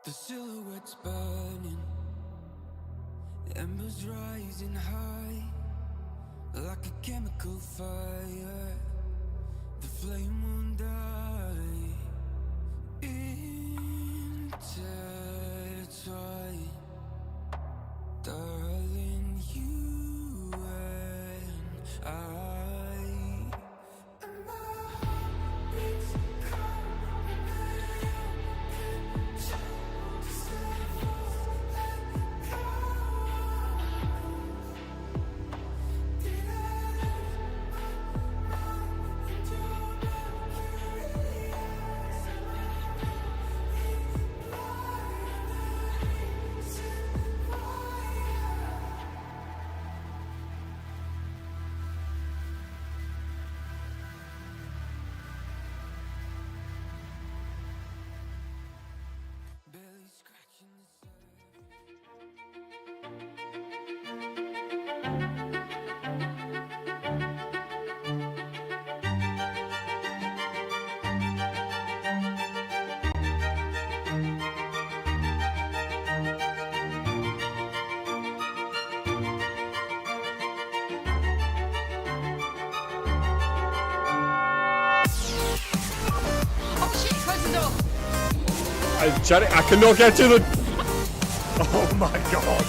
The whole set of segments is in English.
The silhouette's burning, embers rising high, like a chemical fire. The flame won't die. Intertwine, darling, you and I. Barely scratching the Oh shit, close the door. I cannot get to the... Oh my god.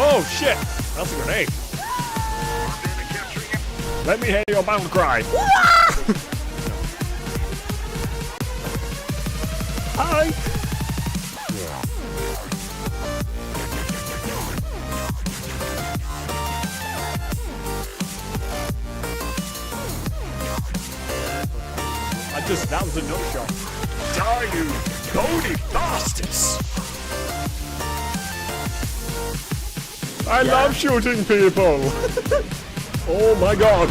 Oh shit. That's a grenade. Let me hear your battle cry. Hi. That was a no shot. Die, you goody bastards! I love shooting people! Oh my god!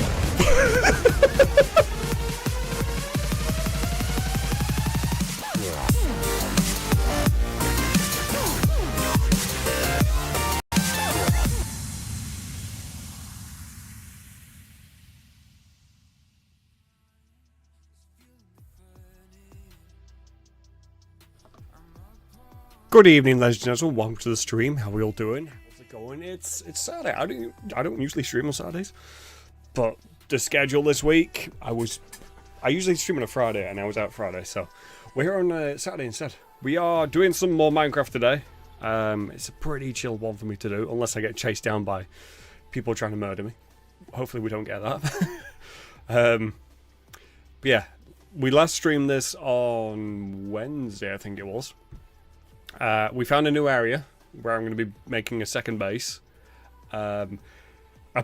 Good evening, ladies and gentlemen. Welcome to the stream. How are we all doing? How's it going? It's Saturday. I don't usually stream on Saturdays, but the schedule this week, I usually stream on a Friday, and I was out Friday, so we're here on Saturday instead. We are doing some more Minecraft today. It's a pretty chill one for me to do, unless I get chased down by people trying to murder me. Hopefully, we don't get that. But yeah, we last streamed this on Wednesday, I think it was. We found a new area where I'm going to be making a second base. I'm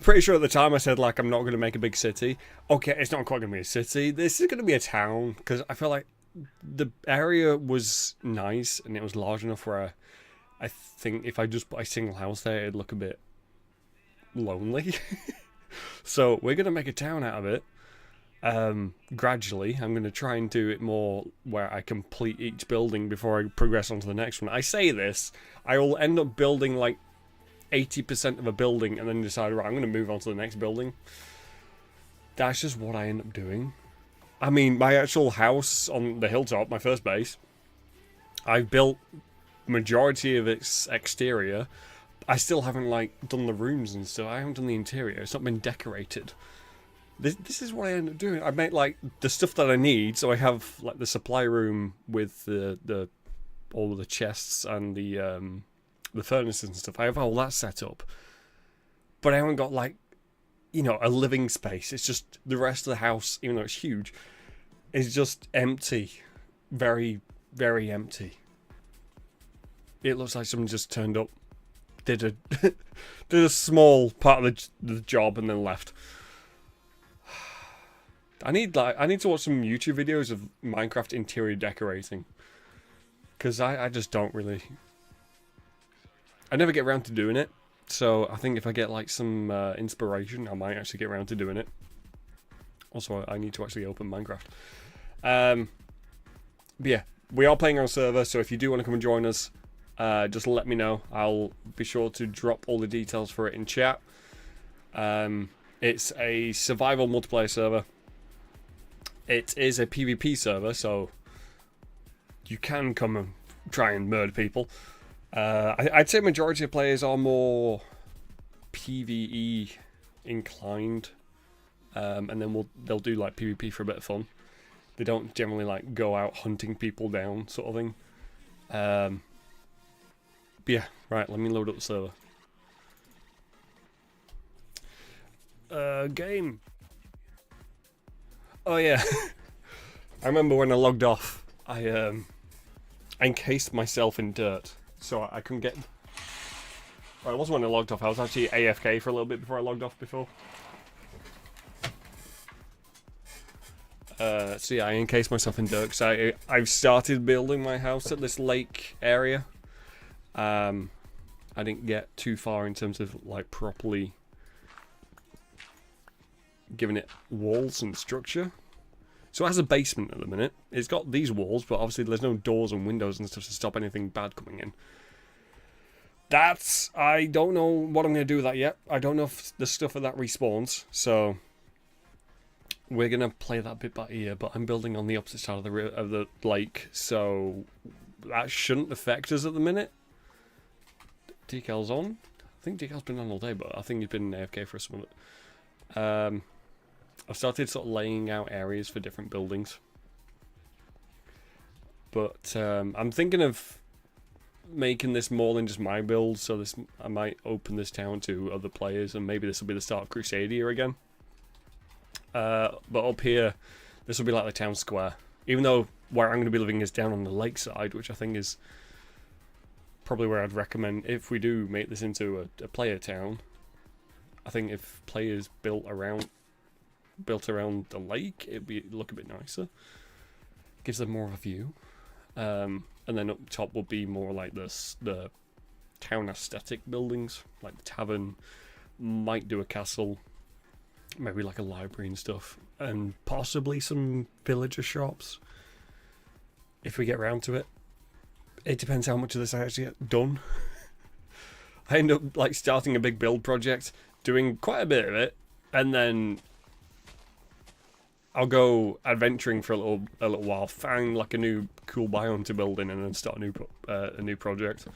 pretty sure at the time I said, like, I'm not going to make a big city. Okay, it's not quite going to be a city. This is going to be a town, because I feel like the area was nice, and it was large enough where I think if I just put a single house there, it'd look a bit lonely. So we're going to make a town out of it. Gradually. I'm going to try and do it more where I complete each building before I progress on to the next one. I say this, I will end up building like 80% of a building and then decide, right, I'm going to move on to the next building. That's just what I end up doing. I mean, my actual house on the hilltop, my first base, I've built majority of its exterior. I still haven't, like, done the rooms and stuff. I haven't done the interior. It's not been decorated. This is what I end up doing. I make, like, the stuff that I need, so I have, like, the supply room with the all of the chests and the furnaces and stuff. I have all that set up. But I haven't got, like, you know, a living space. It's just the rest of the house, even though it's huge, is just empty. Very, very empty. It looks like someone just turned up, did a small part of the job and then left. I need to watch some YouTube videos of Minecraft interior decorating, because I just don't really. I never get around to doing it, so I think if I get like some inspiration, I might actually get around to doing it. Also, I need to actually open Minecraft. But yeah, we are playing on a server, so if you do want to come and join us, just let me know. I'll be sure to drop all the details for it in chat. It's a survival multiplayer server. It is a PvP server, so you can come and try and murder people. I'd say majority of players are more PvE inclined, and then they'll do like PvP for a bit of fun. They don't generally like go out hunting people down, sort of thing. But yeah, right. Let me load up the server. Game. Oh yeah, I remember when I logged off. I encased myself in dirt, so I couldn't get. Well, it wasn't when I logged off. I was actually AFK for a little bit before I logged off before. So yeah, I encased myself in dirt because I've started building my house at this lake area. I didn't get too far in terms of like properly giving it walls and structure. So it has a basement at the minute. It's got these walls, but obviously there's no doors and windows and stuff to stop anything bad coming in. I don't know what I'm going to do with that yet. I don't know if the stuff of that respawns, so we're going to play that bit by ear, but I'm building on the opposite side of the lake, so that shouldn't affect us at the minute. Decal's on. I think Decal's been on all day, but I think he's been AFK for a minute. I've started sort of laying out areas for different buildings. But I'm thinking of making this more than just my build, so I might open this town to other players, and maybe this will be the start of Crusadia again. But up here, this will be like the town square. Even though where I'm going to be living is down on the lakeside, which I think is probably where I'd recommend if we do make this into a player town. I think if players built around the lake, it'd look a bit nicer. Gives them more of a view. And then up top will be more like the town aesthetic buildings, like the tavern. Might do a castle, maybe like a library and stuff, and possibly some villager shops if we get around to it. It depends how much of this I actually get done. I end up like starting a big build project, doing quite a bit of it, and then I'll go adventuring for a little while, find like a new cool biome to build in, and then start a new project.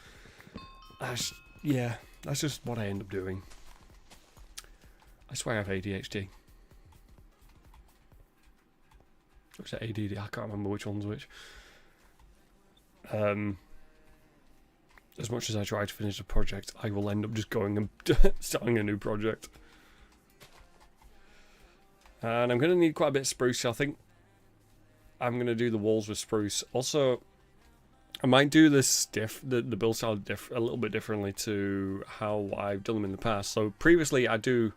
That's just what I end up doing. I swear I have ADHD. Or is it ADD? I can't remember which one's which. As much as I try to finish a project, I will end up just going and starting a new project. And I'm going to need quite a bit of spruce, so I think I'm going to do the walls with spruce. Also, I might do this the build style a little bit differently to how I've done them in the past. So previously, there'd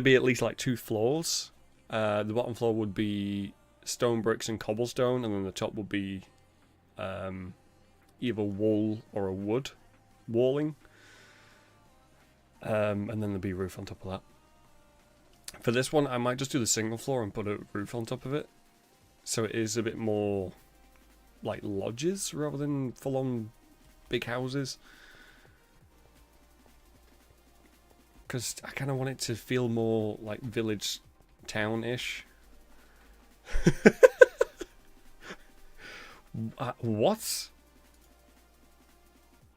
be at least like 2 floors. The bottom floor would be stone bricks and cobblestone, and then the top would be either wool or a wood walling. And then there'd be a roof on top of that. For this one, I might just do the single floor and put a roof on top of it, so it is a bit more like lodges rather than full-on big houses. Because I kind of want it to feel more like village town-ish. What?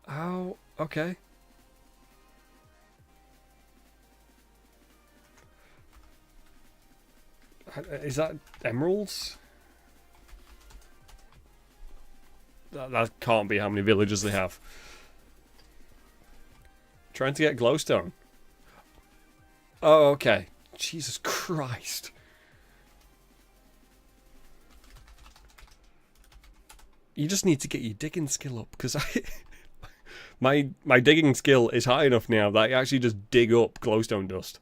Oh, okay. Is that emeralds? That can't be how many villagers they have. Trying to get glowstone. Oh, okay. Jesus Christ. You just need to get your digging skill up, because my digging skill is high enough now that I actually just dig up glowstone dust.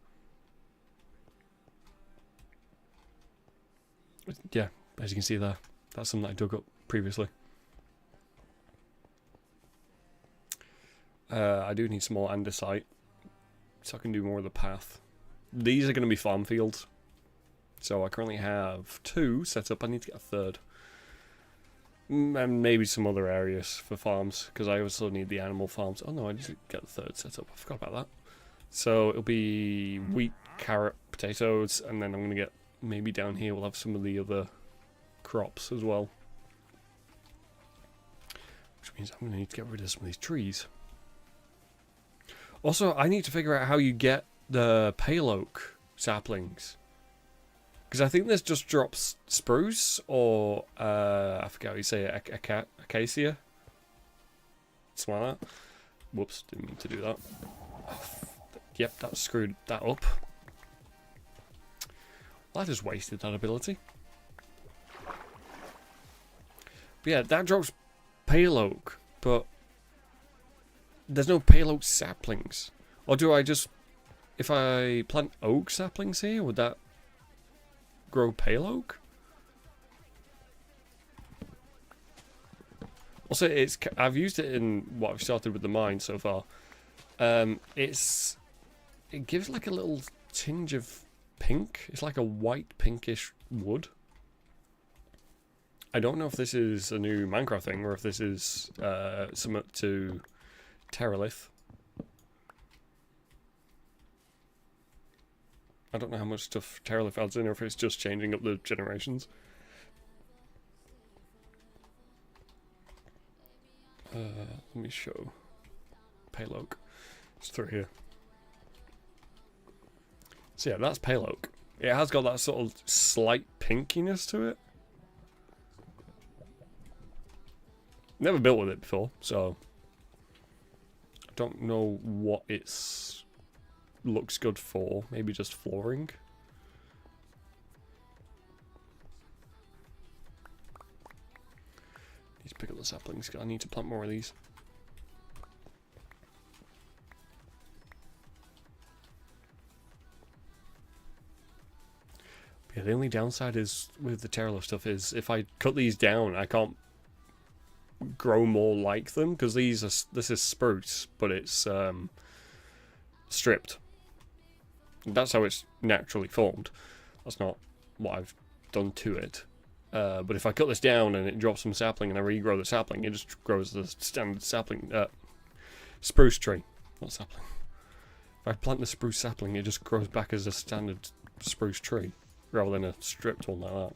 Yeah, as you can see there, that's something that I dug up previously. I do need some more andesite, so I can do more of the path. These are going to be farm fields, so I currently have 2 set up. I need to get a 3rd. And maybe some other areas for farms, because I also need the animal farms. Oh no, I need to get the 3rd set up. I forgot about that. So it'll be wheat, carrot, potatoes, and then I'm going to get, maybe down here we'll have some of the other crops as well. Which means I'm going to need to get rid of some of these trees. Also, I need to figure out how you get the pale oak saplings. Because I think this just drops spruce or, I forget how you say it, acacia? Something like that. Whoops, didn't mean to do that. Yep, that screwed that up. Well, I just wasted that ability. But yeah, that drops pale oak, but there's no pale oak saplings. Or do I just, if I plant oak saplings here, would that grow pale oak? Also, I've used it in what I've started with the mine so far. It gives like a little tinge of pink. It's like a white pinkish wood. I don't know if this is a new Minecraft thing or if this is similar to Terralith. I don't know how much stuff Terralith adds in or if it's just changing up the generations. Let me show pale oak. It's through here. So yeah, that's pale oak. It has got that sort of slight pinkiness to it. Never built with it before, so I don't know what it's looks good for. Maybe just flooring. Need to pick up the saplings. I need to plant more of these. Yeah, the only downside is with the Terralith stuff is if I cut these down, I can't grow more like them because this is spruce, but it's stripped. That's how it's naturally formed. That's not what I've done to it. But if I cut this down and it drops some sapling and I regrow the sapling, it just grows the standard sapling, spruce tree, not sapling. If I plant the spruce sapling, it just grows back as a standard spruce tree, rather than a stripped one like that.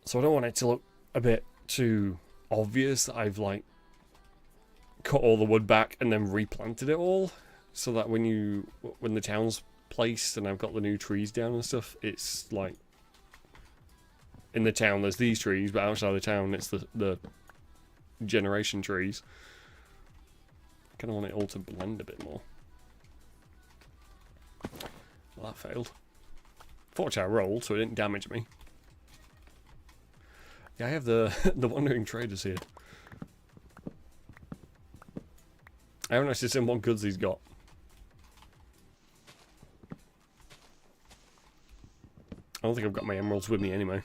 So I don't want it to look a bit too obvious that I've like cut all the wood back and then replanted it all, so that when the town's placed and I've got the new trees down and stuff, it's like in the town there's these trees, but outside the town it's the generation trees. Kind of want it all to blend a bit more. Well, that failed. Fortunately, I rolled, so it didn't damage me. Yeah, I have the Wandering Traders here. I haven't actually seen what goods he's got. I don't think I've got my emeralds with me anyway.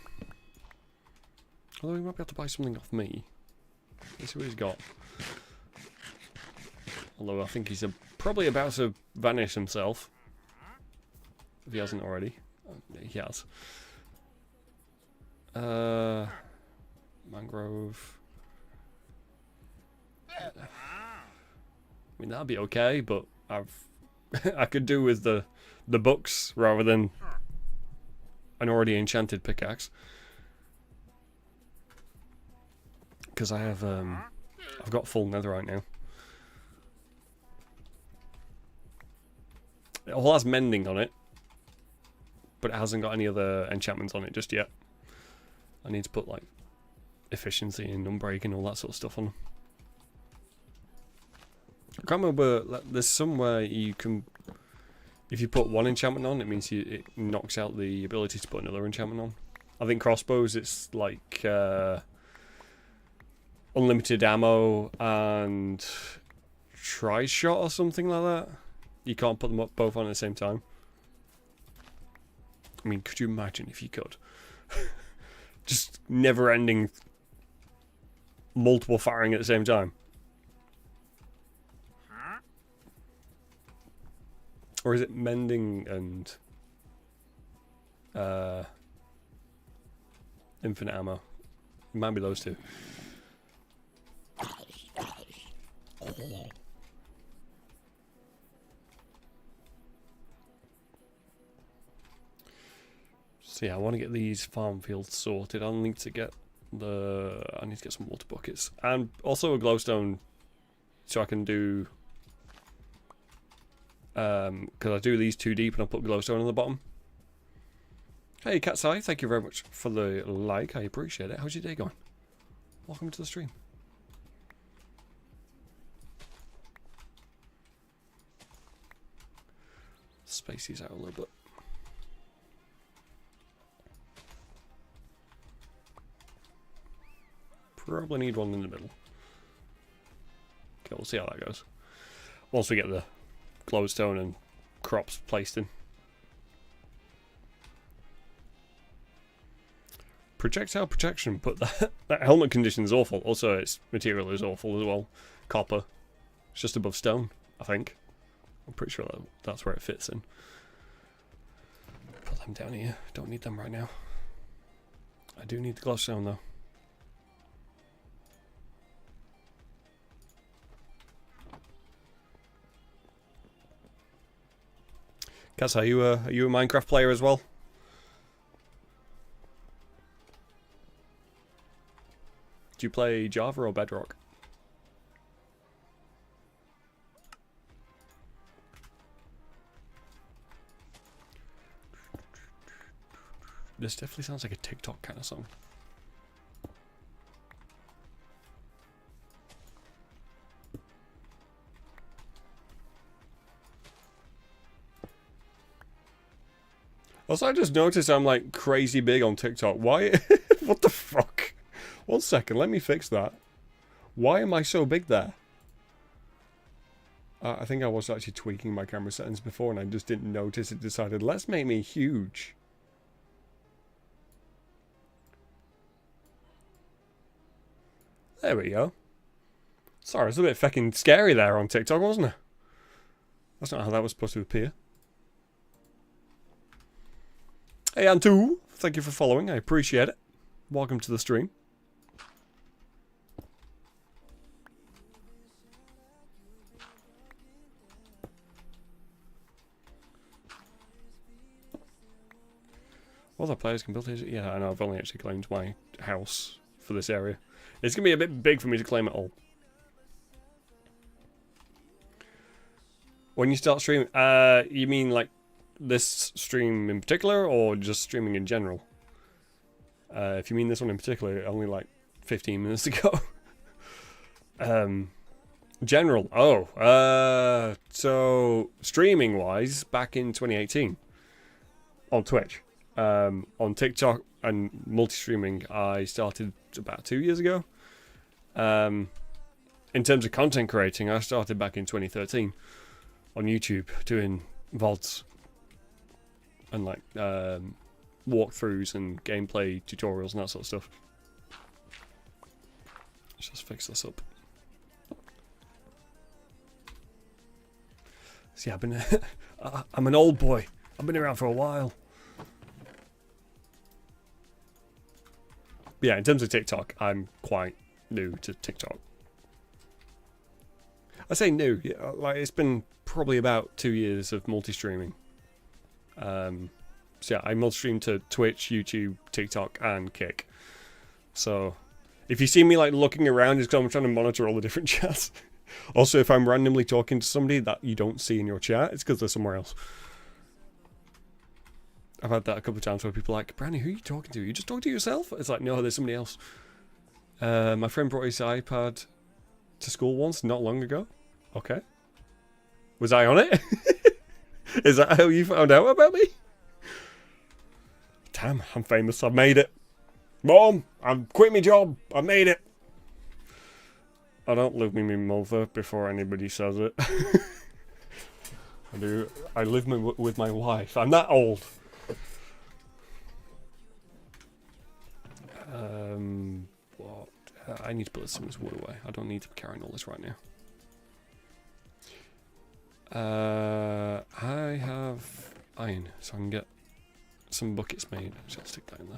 Although he might be able to buy something off me. Let's see what he's got. Although I think he's probably about to vanish himself. If he hasn't already. He has. Mangrove. I mean, that'd be okay, but I could do with the books rather than an already enchanted pickaxe. Because I have I've got full netherite now. It all has mending on it, but it hasn't got any other enchantments on it just yet. I need to put like efficiency and unbreak and all that sort of stuff on. I can't remember, there's somewhere you can, if you put one enchantment on, it means it knocks out the ability to put another enchantment on. I think crossbows, it's like unlimited ammo and tri-shot or something like that. You can't put them up both on at the same time. I mean, could you imagine if you could? Just never-ending multiple firing at the same time. Or is it mending and infinite ammo? It might be those two. So yeah, I want to get these farm fields sorted. I'll need to get I need to get some water buckets. And also a glowstone so I can do... because I do these too deep and I'll put glowstone on the bottom. Hey Cat's Eye, thank you very much for the like, I appreciate it. How's your day going? Welcome to the stream. Space these out a little bit. Probably need one in the middle. Okay, we'll see how that goes. Once we get the glowstone and crops placed in. Projectile protection, but that helmet condition is awful. Also, its material is awful as well. Copper. It's just above stone, I think. I'm pretty sure that's where it fits in. Put them down here. Don't need them right now. I do need the glowstone though. Cass, are you a Minecraft player as well? Do you play Java or Bedrock? This definitely sounds like a TikTok kind of song. Also, I just noticed I'm like crazy big on TikTok. Why? What the fuck? 1 second, let me fix that. Why am I so big there? I think I was actually tweaking my camera settings before and I just didn't notice it decided, let's make me huge. There we go. Sorry, it was a bit fucking scary there on TikTok, wasn't it? That's not how that was supposed to appear. Hey Antu, thank you for following, I appreciate it. Welcome to the stream. Other players can build his... Yeah, I know, I've only actually claimed my house for this area. It's going to be a bit big for me to claim it all. When you start streaming, you mean like this stream in particular or just streaming in general? If you mean this one in particular, only like 15 minutes ago. General, so streaming wise, back in 2018 on Twitch. On TikTok and multi-streaming, I started about 2 years ago. In terms of content creating, I started back in 2013 on YouTube doing VODs and like walkthroughs and gameplay tutorials and that sort of stuff. Let's just fix this up. See, I've been I'm an old boy. I've been around for a while. Yeah, in terms of TikTok, I'm quite new to TikTok. I say new, yeah, like it's been probably about 2 years of multi-streaming. So yeah, I multi-stream to Twitch, YouTube, TikTok, and Kick. So if you see me like looking around, it's because I'm trying to monitor all the different chats. Also, if I'm randomly talking to somebody that you don't see in your chat, it's because they're somewhere else. I've had that a couple of times where people are like, Brandy, who are you talking to? You just talking to yourself? It's like, no, there's somebody else. My friend brought his iPad to school once, not long ago. Okay. Was I on it? Is that how you found out about me? Damn, I'm famous. I've made it. Mom, I've quit my job. I made it. I don't live with my mother before anybody says it. I do. I live with my wife. I'm that old. What? I need to put some of this wood away. I don't need to be carrying all this right now. I have iron, so I can get some buckets made. So I'll stick that in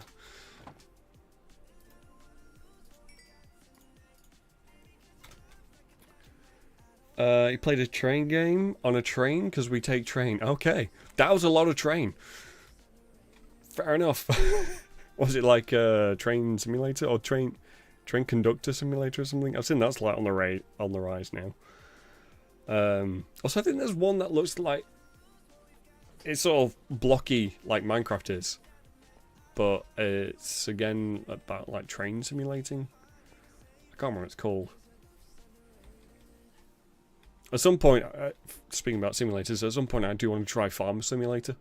there. He played a train game on a train because we take train. Okay, that was a lot of train. Fair enough. Was it like a train simulator or train conductor simulator or something? I've seen that's like on the rise now. Also, I think there's one that looks like it's sort of blocky like Minecraft is, but it's again about like train simulating. I can't remember what it's called. At some point, speaking about simulators, at some point I do want to try Farm Simulator.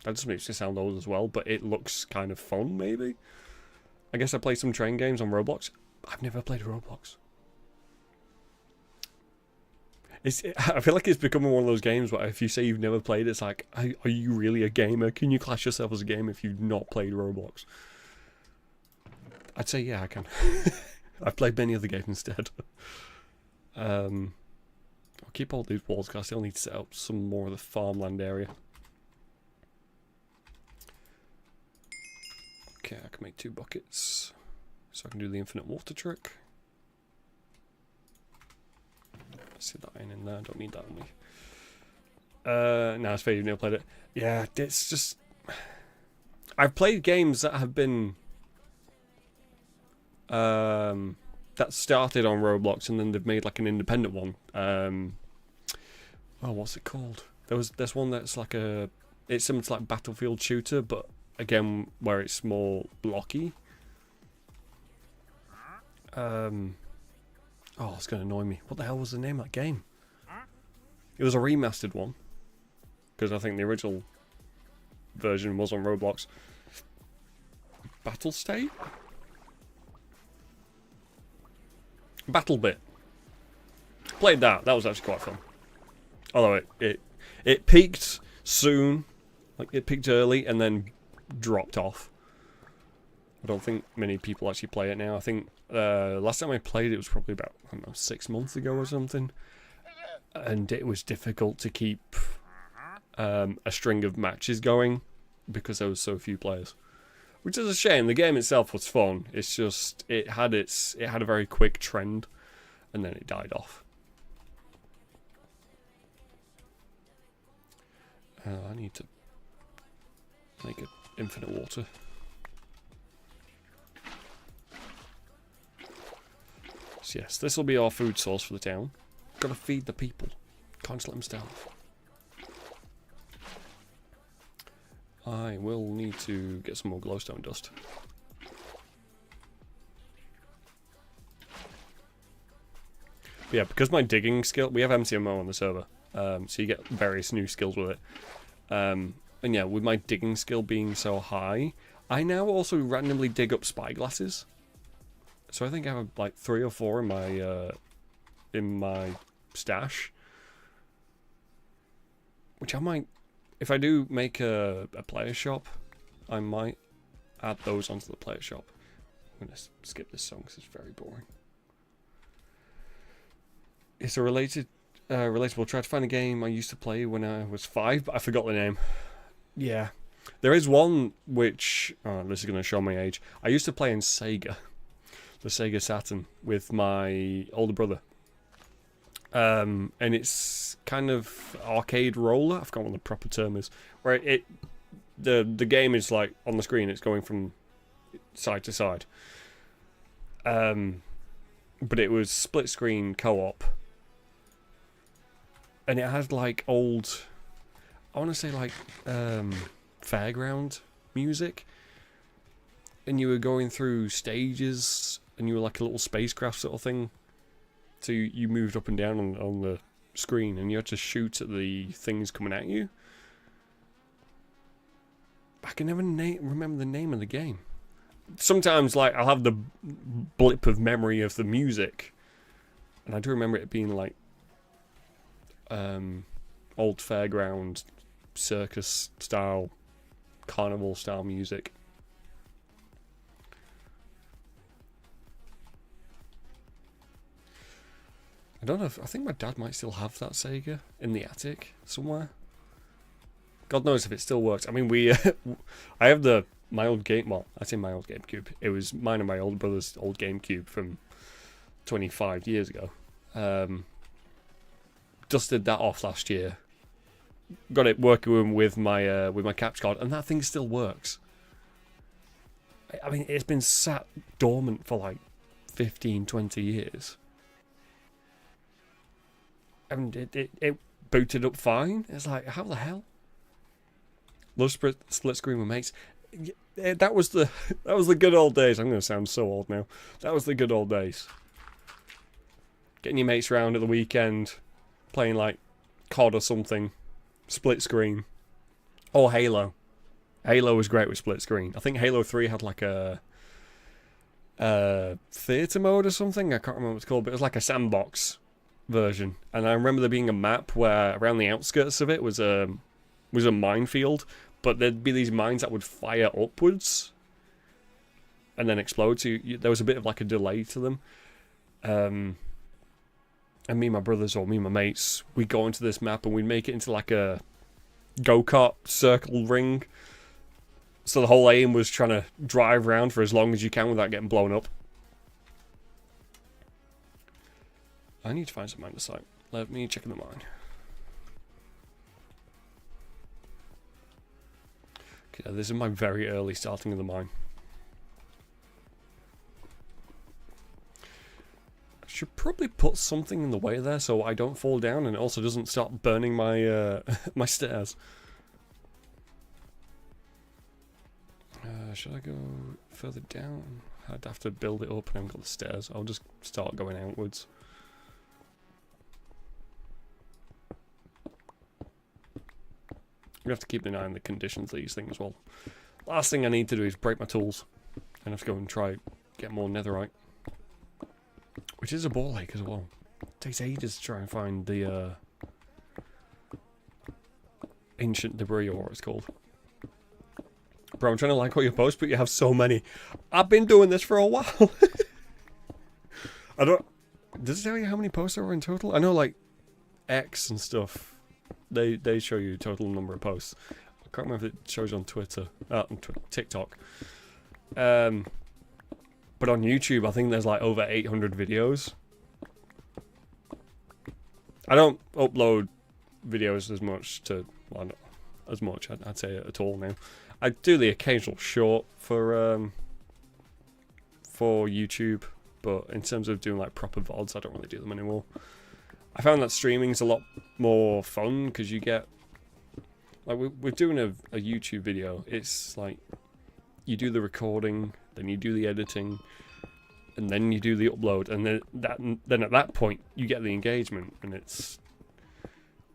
That just makes it sound old as well, but it looks kind of fun, maybe? I guess I play some train games on Roblox. I've never played Roblox. I feel like it's becoming one of those games where if you say you've never played, it's like, are you really a gamer? Can you class yourself as a gamer if you've not played Roblox? I'd say, yeah, I can. I've played many other games instead. I'll keep all these walls because I still need to set up some more of the farmland area. Okay, I can make 2 buckets. So I can do the infinite water trick. Let's see that iron in there. I don't need that on me. No, it's fair you've never played it. Yeah, it's just... I've played games that have been... that started on Roblox and then they've made like an independent one. Oh, what's it called? There's one that's like a... It's similar to like Battlefield shooter, but again, where it's more blocky. Oh, it's going to annoy me. What the hell was the name of that game? It was a remastered one. Because I think the original version was on Roblox. Battle State? BattleBit. Played that. That was actually quite fun. Although it peaked soon. Like, it peaked early and then dropped off. I don't think many people actually play it now. I think last time I played it was probably about, I don't know, 6 months ago or something. And it was difficult to keep a string of matches going because there was so few players. Which is a shame. The game itself was fun. It's just it had a very quick trend and then it died off. I need to make it infinite water. So yes, this will be our food source for the town. Gotta feed the people. Can't just let them starve. I will need to get some more glowstone dust. But yeah, because my digging skill... We have MCMO on the server. So you get various new skills with it. And yeah, with my digging skill being so high, I now also randomly dig up spyglasses. So I think I have like 3 or 4 in my stash. Which I might... If I do make a player shop, I might add those onto the player shop. I'm going to skip this song because it's very boring. It's a relatable. Try to find a game I used to play when I was 5, but I forgot the name. Yeah. There is one which... Oh, this is going to show my age. I used to play in Sega. The Sega Saturn with my older brother. And it's kind of arcade roller. I forgot what the proper term is. Where the game is like on the screen. It's going from side to side. But it was split screen co-op. And it had like old, I want to say like fairground music. And you were going through stages and you were like a little spacecraft sort of thing. So you moved up and down on the screen and you had to shoot at the things coming at you. I can never remember the name of the game. Sometimes like I'll have the blip of memory of the music. And I do remember it being like old fairground circus style, carnival style music. I don't know if... I think my dad might still have that Sega in the attic somewhere. God knows if it still works. I mean, I have my old game... Well, I say my old GameCube. It was mine and my older brother's old GameCube from 25 years ago. Dusted that off last year. Got it working with my capture card, and that thing still works. I mean, it's been sat dormant for like 15, 20 years. And it booted up fine. It's like, how the hell? Love split screen with mates. That was the good old days. I'm going to sound so old now. That was the good old days. Getting your mates round at the weekend, playing like COD or something, split screen, or Halo. Halo was great with split screen. I think Halo 3 had like a theater mode or something. I can't remember what it's called, but it was like a sandbox version. And I remember there being a map where around the outskirts of it was a minefield, but there'd be these mines that would fire upwards and then explode. So there was a bit of like a delay to them. And me and my brothers, or me and my mates, we'd go into this map and we'd make it into like a go-kart circle ring. So the whole aim was trying to drive around for as long as you can without getting blown up. I need to find some andesite. Let me check in the mine. Okay, this is my very early starting of the mine. I should probably put something in the way there so I don't fall down and it also doesn't start burning my my stairs. Should I go further down? I'd have to build it up and I haven't got the stairs. I'll just start going outwards. You have to keep an eye on the conditions of these things. Well, last thing I need to do is break my tools. And have to go and try get more netherite. Which is a ball ache as well. It takes ages to try and find the ancient debris, or what it's called. Bro, I'm trying to like all your posts, but you have so many. I've been doing this for a while. I don't... Does it tell you how many posts there were in total? I know, like, X and stuff, they show you total number of posts. I can't remember if it shows you on Twitter. On TikTok. But on YouTube, I think there's, like, over 800 videos. I don't upload videos as much to... Well, not as much, I'd say, at all now. I do the occasional short for YouTube, but in terms of doing like proper VODs, I don't really do them anymore. I found that streaming's a lot more fun because you get like we're doing a YouTube video. It's like you do the recording, then you do the editing, and then you do the upload, and then at that point you get the engagement, and it's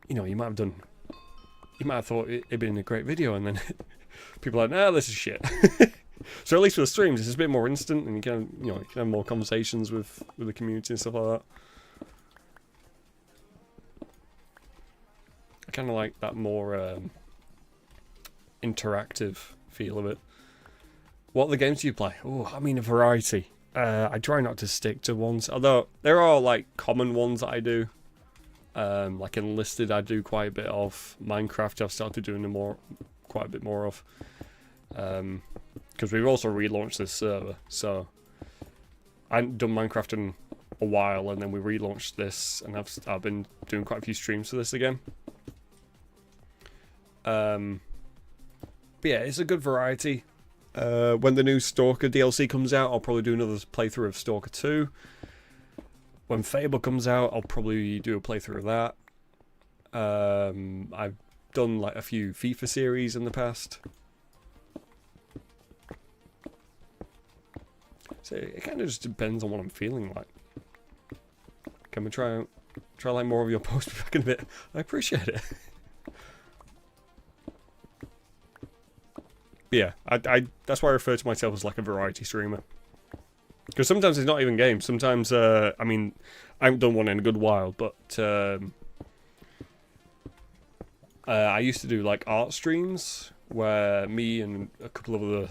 you might have thought it'd been a great video, and then people are like, nah, this is shit. So at least with the streams, it's a bit more instant, and you can have more conversations with the community and stuff like that. I kind of like that more interactive feel of it. What other games do you play? Oh, I mean, a variety. I try not to stick to ones, although there are like common ones that I do. Like Enlisted, I do quite a bit of. Minecraft, I've started doing quite a bit more of. Because we've also relaunched this server, so I hadn't done Minecraft in a while, and then we relaunched this, and I've been doing quite a few streams for this again. But yeah, it's a good variety. When the new Stalker DLC comes out, I'll probably do another playthrough of Stalker 2. When Fable comes out, I'll probably do a playthrough of that. I've done like a few FIFA series in the past. So it kind of just depends on what I'm feeling like. Can we try like more of your posts back in a bit? I appreciate it. Yeah, I that's why I refer to myself as like a variety streamer. Because sometimes it's not even games. Sometimes, I mean, I haven't done one in a good while, but I used to do like art streams where me and a couple of other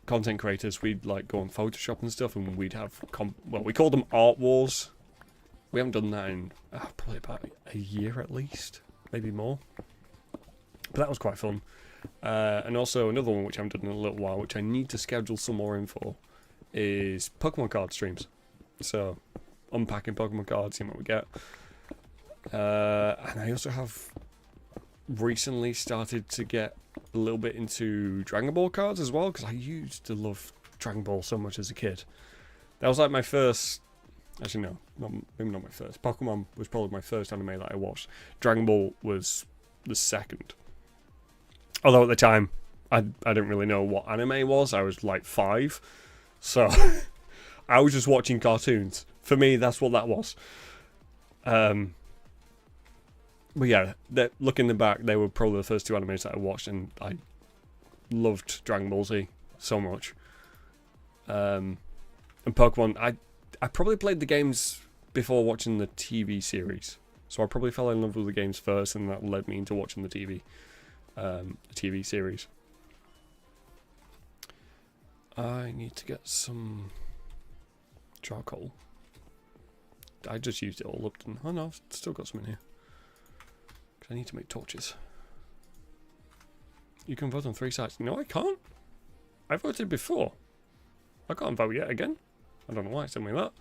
content creators, we'd like go on Photoshop and stuff, and we'd have we called them art wars. We haven't done that in probably about a year at least, maybe more. But that was quite fun. And also another one which I haven't done in a little while, which I need to schedule some more in for, is Pokemon card streams. So unpacking Pokemon cards, seeing what we get. And I also have recently started to get a little bit into Dragon Ball cards as well, because I used to love Dragon Ball so much as a kid. That was like my first. Actually, maybe not my first. Pokemon was probably my first anime that I watched. Dragon Ball was the second. Although at the time, I didn't really know what anime was. I was like 5. So, I was just watching cartoons. For me, that's what that was. But yeah, looking back, they were probably the first 2 animes that I watched, and I loved Dragon Ball Z so much. And Pokemon, I probably played the games before watching the TV series. So I probably fell in love with the games first, and that led me into watching the TV series. I need to get some charcoal. I just used it all up. Oh no, I've still got some in here. Because I need to make torches. You can vote on 3 sides. No, I can't. I voted before. I can't vote yet again. I don't know why it's telling me that.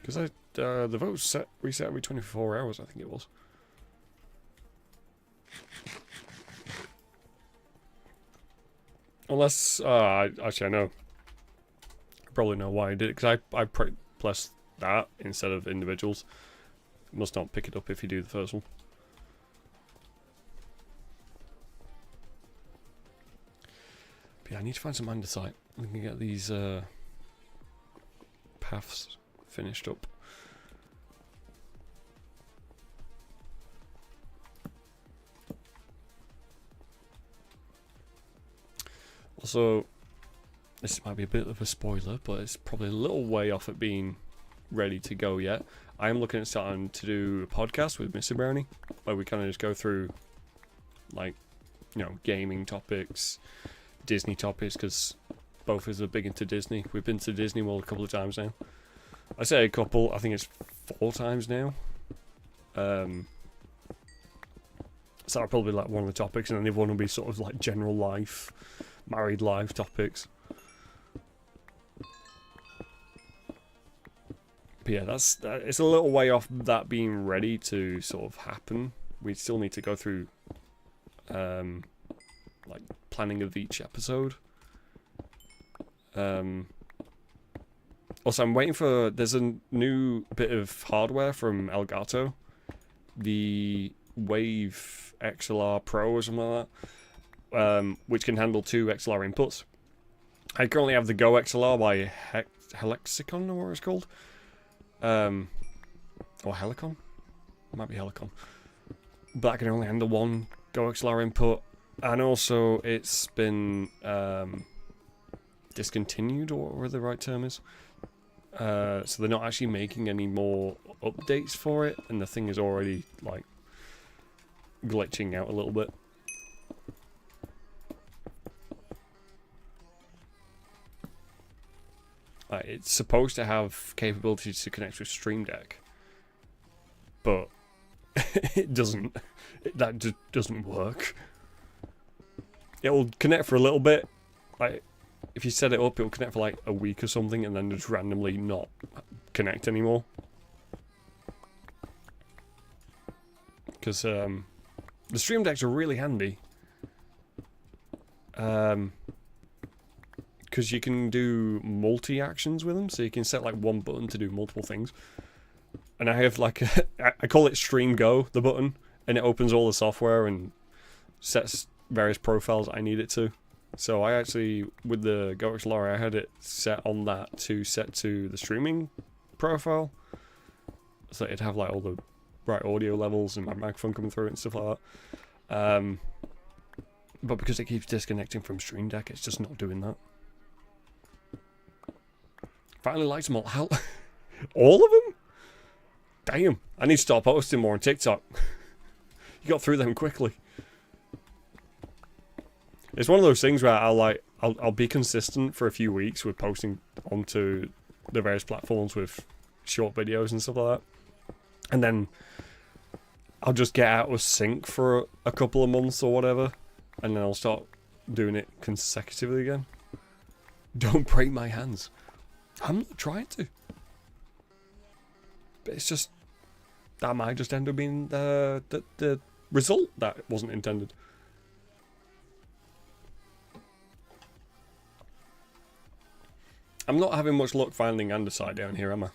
Because the votes reset every 24 hours, I think it was. Unless, actually I know. I probably know why I did it, because I pressed that instead of individuals. It must not pick it up if you do the first one. But yeah, I need to find some andesite. We can get these paths finished up. Also, this might be a bit of a spoiler, but it's probably a little way off at being ready to go yet. I am looking at starting to do a podcast with Mr. Brownie, where we kind of just go through, like, you know, gaming topics, Disney topics, because both of us are big into Disney. We've been to Disney World a couple of times now. I say a couple, I think it's 4 times now. So that'll probably be like one of the topics, and then the other one will be sort of like general life, married life topics. But yeah, it's a little way off that being ready to sort of happen. We still need to go through like planning of each episode. Also, I'm waiting for, there's a new bit of hardware from Elgato, the Wave XLR Pro or something like that, which can handle 2 XLR inputs. I currently have the Go XLR by Helexicon, or what it's called. Or Helicon? It might be Helicon. But I can only handle 1 Go XLR input. And also, it's been discontinued, or whatever the right term is. So they're not actually making any more updates for it, and the thing is already, like, glitching out a little bit. It's supposed to have capabilities to connect with Stream Deck, but it doesn't. That just doesn't work. It will connect for a little bit. Like, if you set it up, it will connect for like a week or something, and then just randomly not connect anymore. Because the Stream Decks are really handy. Because you can do multi-actions with them, so you can set like one button to do multiple things. And I have like I call it Stream Go, the button, and it opens all the software and sets various profiles I need it to. So I actually, with the Go XLR, I had it set on that to set to the streaming profile, so it'd have like all the right audio levels and my microphone coming through and stuff like that. But because it keeps disconnecting from Stream Deck, it's just not doing that. Finally liked them all. All of them? Damn, I need to start posting more on TikTok. You got through them quickly. It's one of those things where I'll be consistent for a few weeks with posting onto the various platforms with short videos and stuff like that. And then I'll just get out of sync for a couple of months or whatever, and then I'll start doing it consecutively again. Don't break my hands. I'm not trying to. But it's just, that might just end up being the result that wasn't intended. I'm not having much luck finding andesite down here, am I?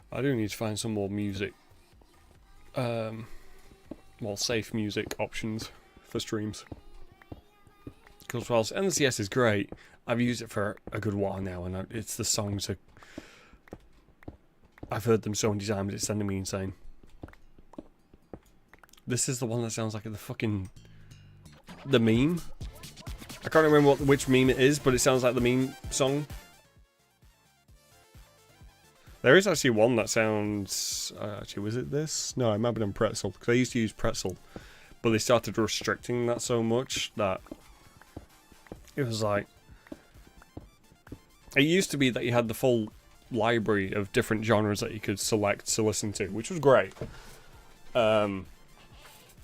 I do need to find some more music. Well, safe music options for streams. Because whilst NCS is great, I've used it for a good while now, and it's the songs are... I've heard them so many times, it's sending me insane. This is the one that sounds like the meme. I can't remember which meme it is, but it sounds like the meme song. There is actually one that sounds... actually, was it this? No, it might have been on Pretzel, because I used to use Pretzel. But they started restricting that so much that... It was like... It used to be that you had the full library of different genres that you could select to listen to, which was great. And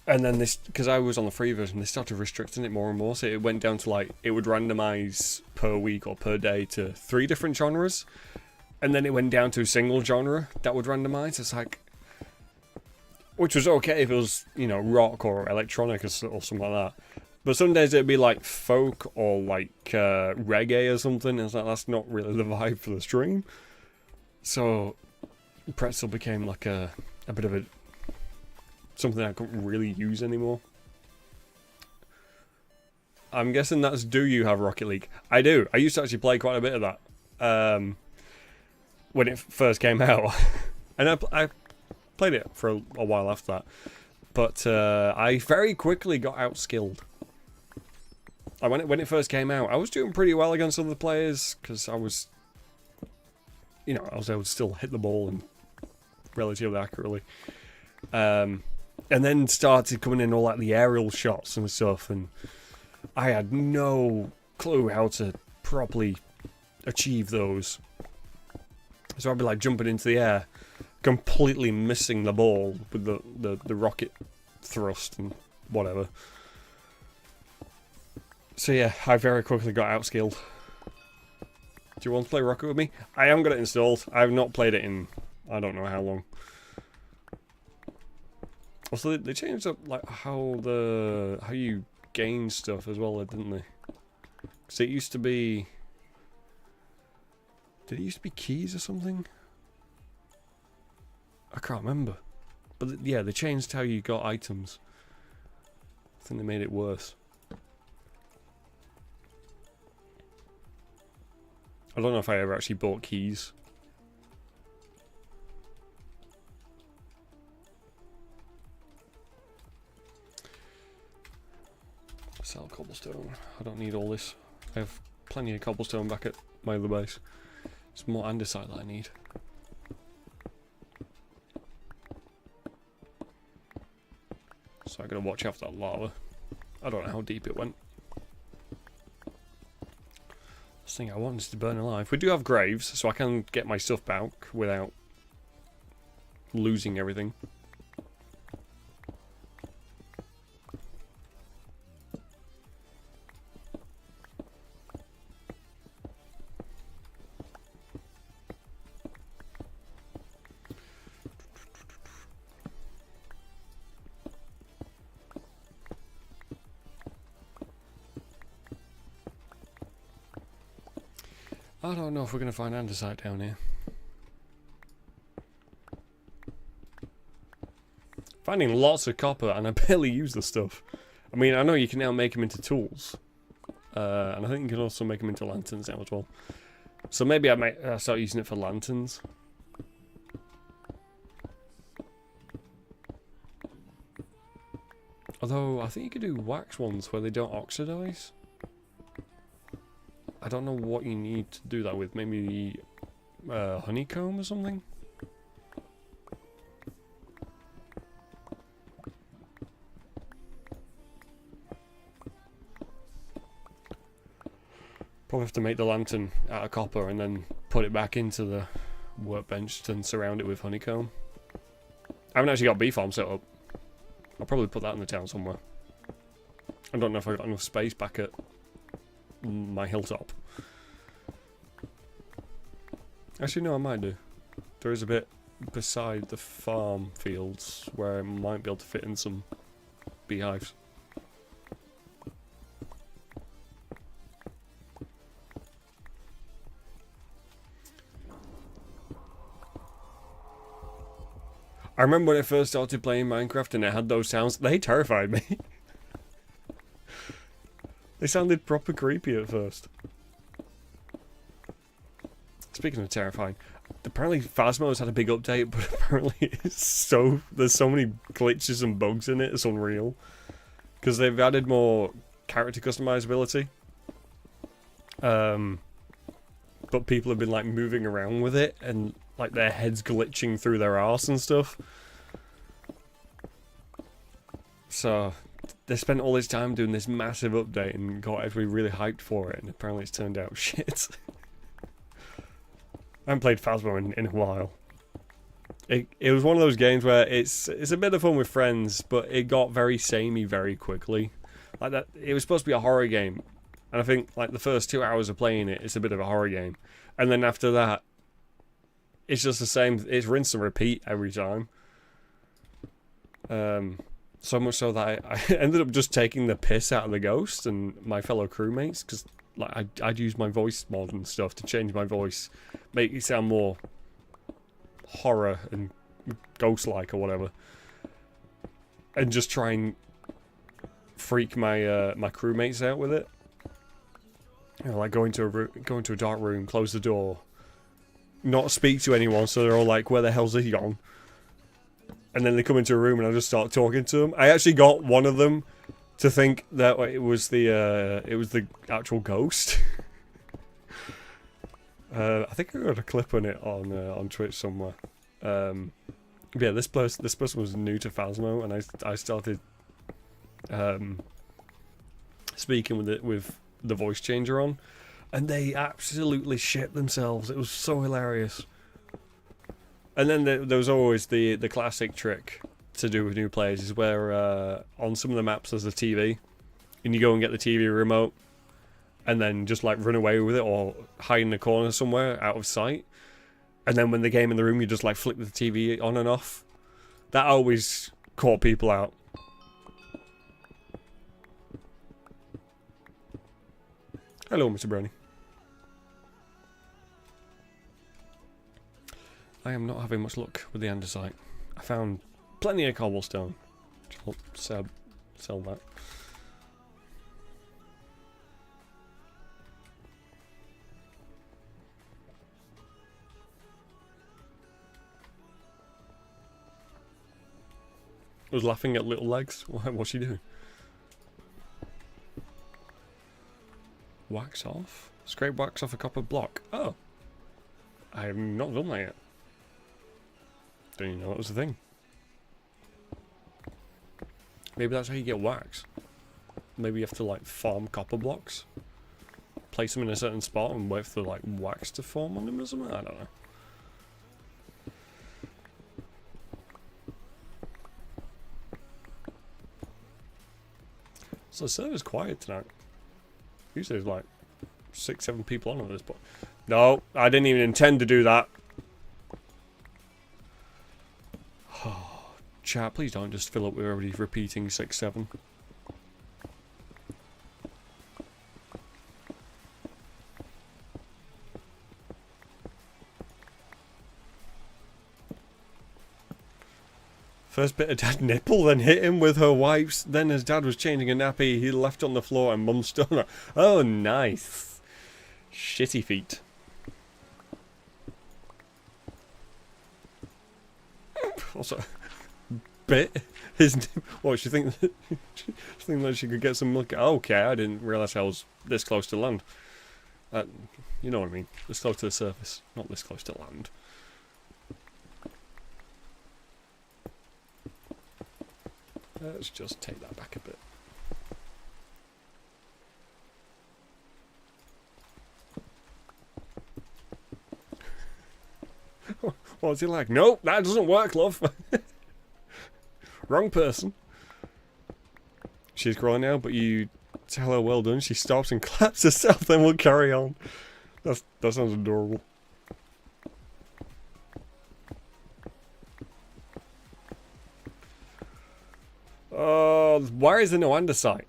then this... Because I was on the free version, they started restricting it more and more, so it went down to like... It would randomise per week or per day to 3 different genres. And then it went down to a single genre that would randomise. It's like... Which was okay if it was, you know, rock or electronic or something like that. But some days it'd be like folk or like reggae or something. And it's like, that's not really the vibe for the stream. So Pretzel became like a bit of a... Something I couldn't really use anymore. I'm guessing that's... Do you have Rocket League? I do. I used to actually play quite a bit of that. When it first came out. And I played it for a while after that. But I very quickly got outskilled. When it first came out, I was doing pretty well against other players. Because I was... You know, I was able to still hit the ball and relatively accurately. And then started coming in all like the aerial shots and stuff. And I had no clue how to properly achieve those. So I'd be like jumping into the air, completely missing the ball with the rocket thrust and whatever. So yeah, I very quickly got outskilled. Do you want to play Rocket with me? I haven't got it installed. I have not played it in I don't know how long. Also, they changed up like how you gain stuff as well, didn't they? Because it used to be... Did it used to be keys or something? I can't remember. But yeah, they changed how you got items. I think they made it worse. I don't know if I ever actually bought keys. Sell cobblestone. I don't need all this. I have plenty of cobblestone back at my other base. It's more andesite that I need. So I gotta watch out for that lava. I don't know how deep it went. This thing I want is to burn alive. We do have graves, so I can get my stuff back without losing everything. I don't know if we're going to find andesite down here. Finding lots of copper, and I barely use the stuff. I mean, I know you can now make them into tools. And I think you can also make them into lanterns now as well. So maybe I might start using it for lanterns. Although, I think you could do wax ones where they don't oxidize. I don't know what you need to do that with. Maybe honeycomb or something? Probably have to make the lantern out of copper and then put it back into the workbench and surround it with honeycomb. I haven't actually got bee farm set up. I'll probably put that in the town somewhere. I don't know if I've got enough space back at my hilltop. Actually, no, I might do. There is a bit beside the farm fields where I might be able to fit in some beehives. I remember when I first started playing Minecraft and it had those sounds. They terrified me. They sounded proper creepy at first. Speaking of terrifying, apparently Phasmo's had a big update, but apparently there's so many glitches and bugs in it, it's unreal. Because they've added more character customizability. But people have been like moving around with it and like their heads glitching through their arse and stuff. So they spent all this time doing this massive update and got everybody really hyped for it, and apparently it's turned out shit. I haven't played Phasmo in a while. It was one of those games where it's a bit of fun with friends, but it got very samey very quickly. Like that, it was supposed to be a horror game, and I think like the first 2 hours of playing it, it's a bit of a horror game, and then after that, it's just the same. It's rinse and repeat every time. So much so that I ended up just taking the piss out of the ghost and my fellow crewmates, because like I'd use my voice mod and stuff to change my voice, make it sound more horror and ghost-like or whatever, and just try and freak my my crewmates out with it. You know, like go into a dark room, close the door, not speak to anyone, so they're all like, "Where the hell's he gone?" And then they come into a room and I just start talking to them. I actually got one of them to think that it was the actual ghost. I think I got a clip on it on Twitch somewhere. Yeah, this person was new to Phasmo, and I started speaking with the voice changer on, and they absolutely shit themselves. It was so hilarious. And then there was always the classic trick to do with new players is where on some of the maps there's a TV, and you go and get the TV remote, and then just like run away with it or hide in a corner somewhere out of sight. And then when the game in the room, you just like flick the TV on and off. That always caught people out. Hello, Mr. Brownie. I am not having much luck with the andesite. I found plenty of cobblestone. I'll sell that. I was laughing at little legs. What's she doing? Wax off? Scrape wax off a copper block. Oh. I have not done that yet. Didn't even know that was a thing. Maybe that's how you get wax. Maybe you have to like farm copper blocks. Place them in a certain spot and wait for like wax to form on them or something? I don't know. So the server's quiet tonight. Usually there's like 6-7 people on at this point. No, I didn't even intend to do that. Chat, please don't just fill up with everybody repeating 6-7. First bit of dad nipple, then hit him with her wipes. Then his dad was changing a nappy, he left on the floor and mum stood on her. Oh, nice. Shitty feet. Also, bit his. What, she think that she could get some milk? Okay, I didn't realise I was this close to land. You know what I mean? This close to the surface, not this close to land. Let's just take that back a bit. What's he like? Nope, that doesn't work, love. Wrong person. She's crying now, but you tell her well done. She stops and claps herself, then we'll carry on. That sounds adorable. Why is there no andesite?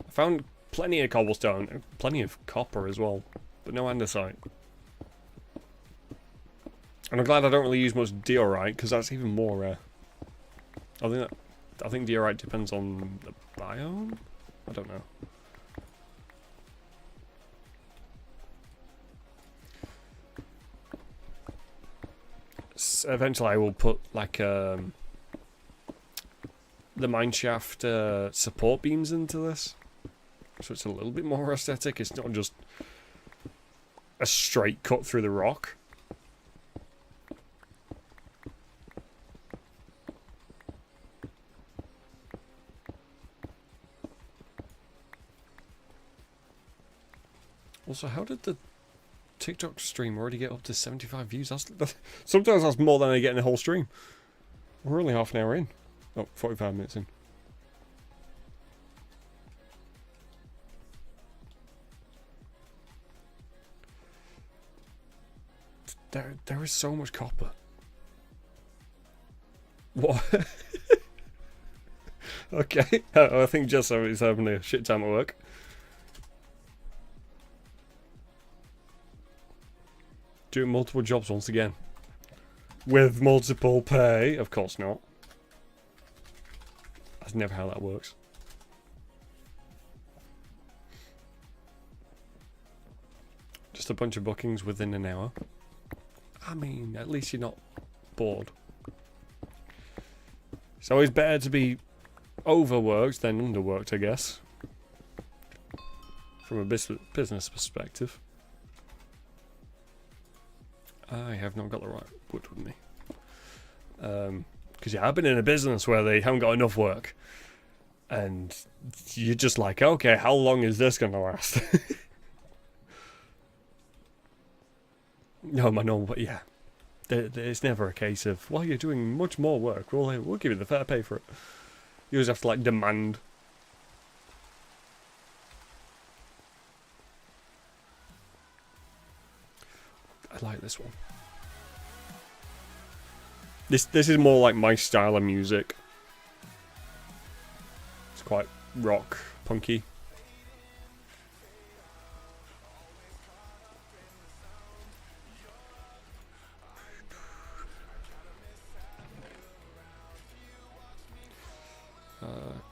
I found plenty of cobblestone, and plenty of copper as well, but no andesite. And I'm glad I don't really use much diorite, because that's even more rare. I think diorite depends on the biome? I don't know. Eventually I will put like the mineshaft support beams into this, so it's a little bit more aesthetic. It's not just a straight cut through the rock. Also, how did the TikTok stream already get up to 75 views? Sometimes that's more than I get in a whole stream. We're only half an hour in. Oh, 45 minutes in. There is so much copper. What? Okay. I think Jessa is having a shit time at work. Doing multiple jobs once again. With multiple pay? Of course not. That's never how that works. Just a bunch of bookings within an hour. I mean, at least you're not bored. It's always better to be overworked than underworked, I guess. From a business perspective. I have not got the right wood with me. Because yeah, I've been in a business where they haven't got enough work. And you're just like, okay, how long is this going to last? No, but yeah. It's never a case of, well, you're doing much more work. We'll give you the fair pay for it. You always have to, like, demand. I like this one. This is more like my style of music. It's quite rock, punky.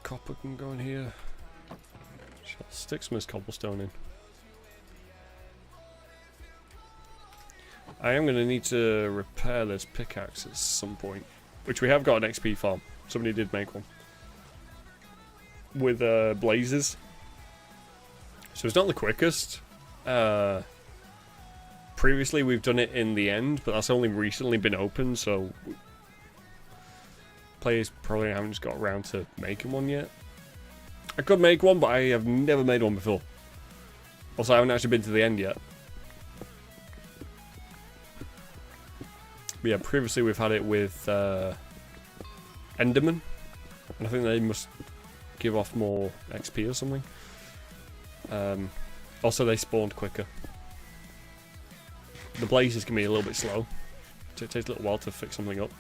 Copper can go in here. Shall stick some of this cobblestone in. I am going to need to repair this pickaxe at some point. Which we have got an XP farm. Somebody did make one. With blazes. So it's not the quickest. Previously we've done it in the end, but that's only recently been open, so players probably haven't just got around to making one yet. I could make one, but I have never made one before. Also, I haven't actually been to the end yet. But yeah, previously we've had it with Enderman, and I think they must give off more XP or something. Also, they spawned quicker. The blazes can be a little bit slow, so it takes a little while to fix something up.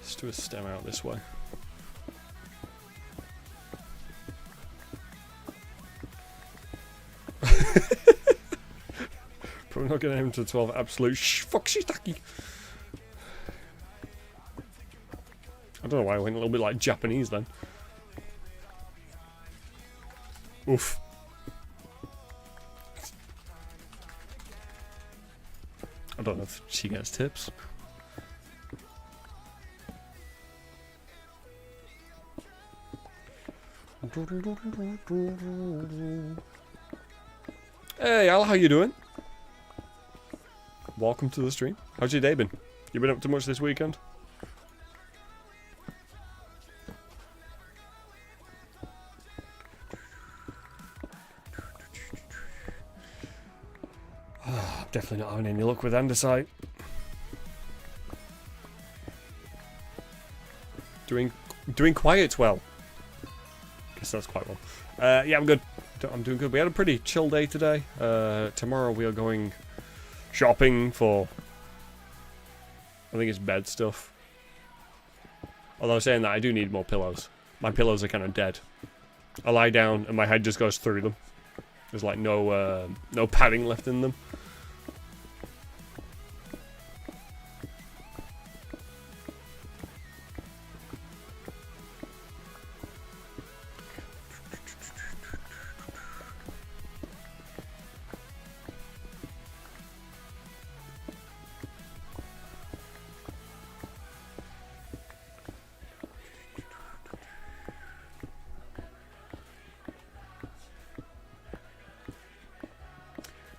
Let's do a stem out this way. Probably not getting him to 12 absolute foxy tacky. I don't know why I went a little bit like Japanese then. Oof. I don't know if she gets tips. Hey Al, how you doing? Welcome to the stream. How's your day been? You been up to much this weekend? Definitely not having any luck with andesite. Doing quiet well. Guess that's quite well. Yeah, I'm good. I'm doing good. We had a pretty chill day today. Tomorrow we are going shopping for I think it's bed stuff. Although saying that, I do need more pillows. My pillows are kind of dead. I lie down and my head just goes through them. There's like no padding left in them.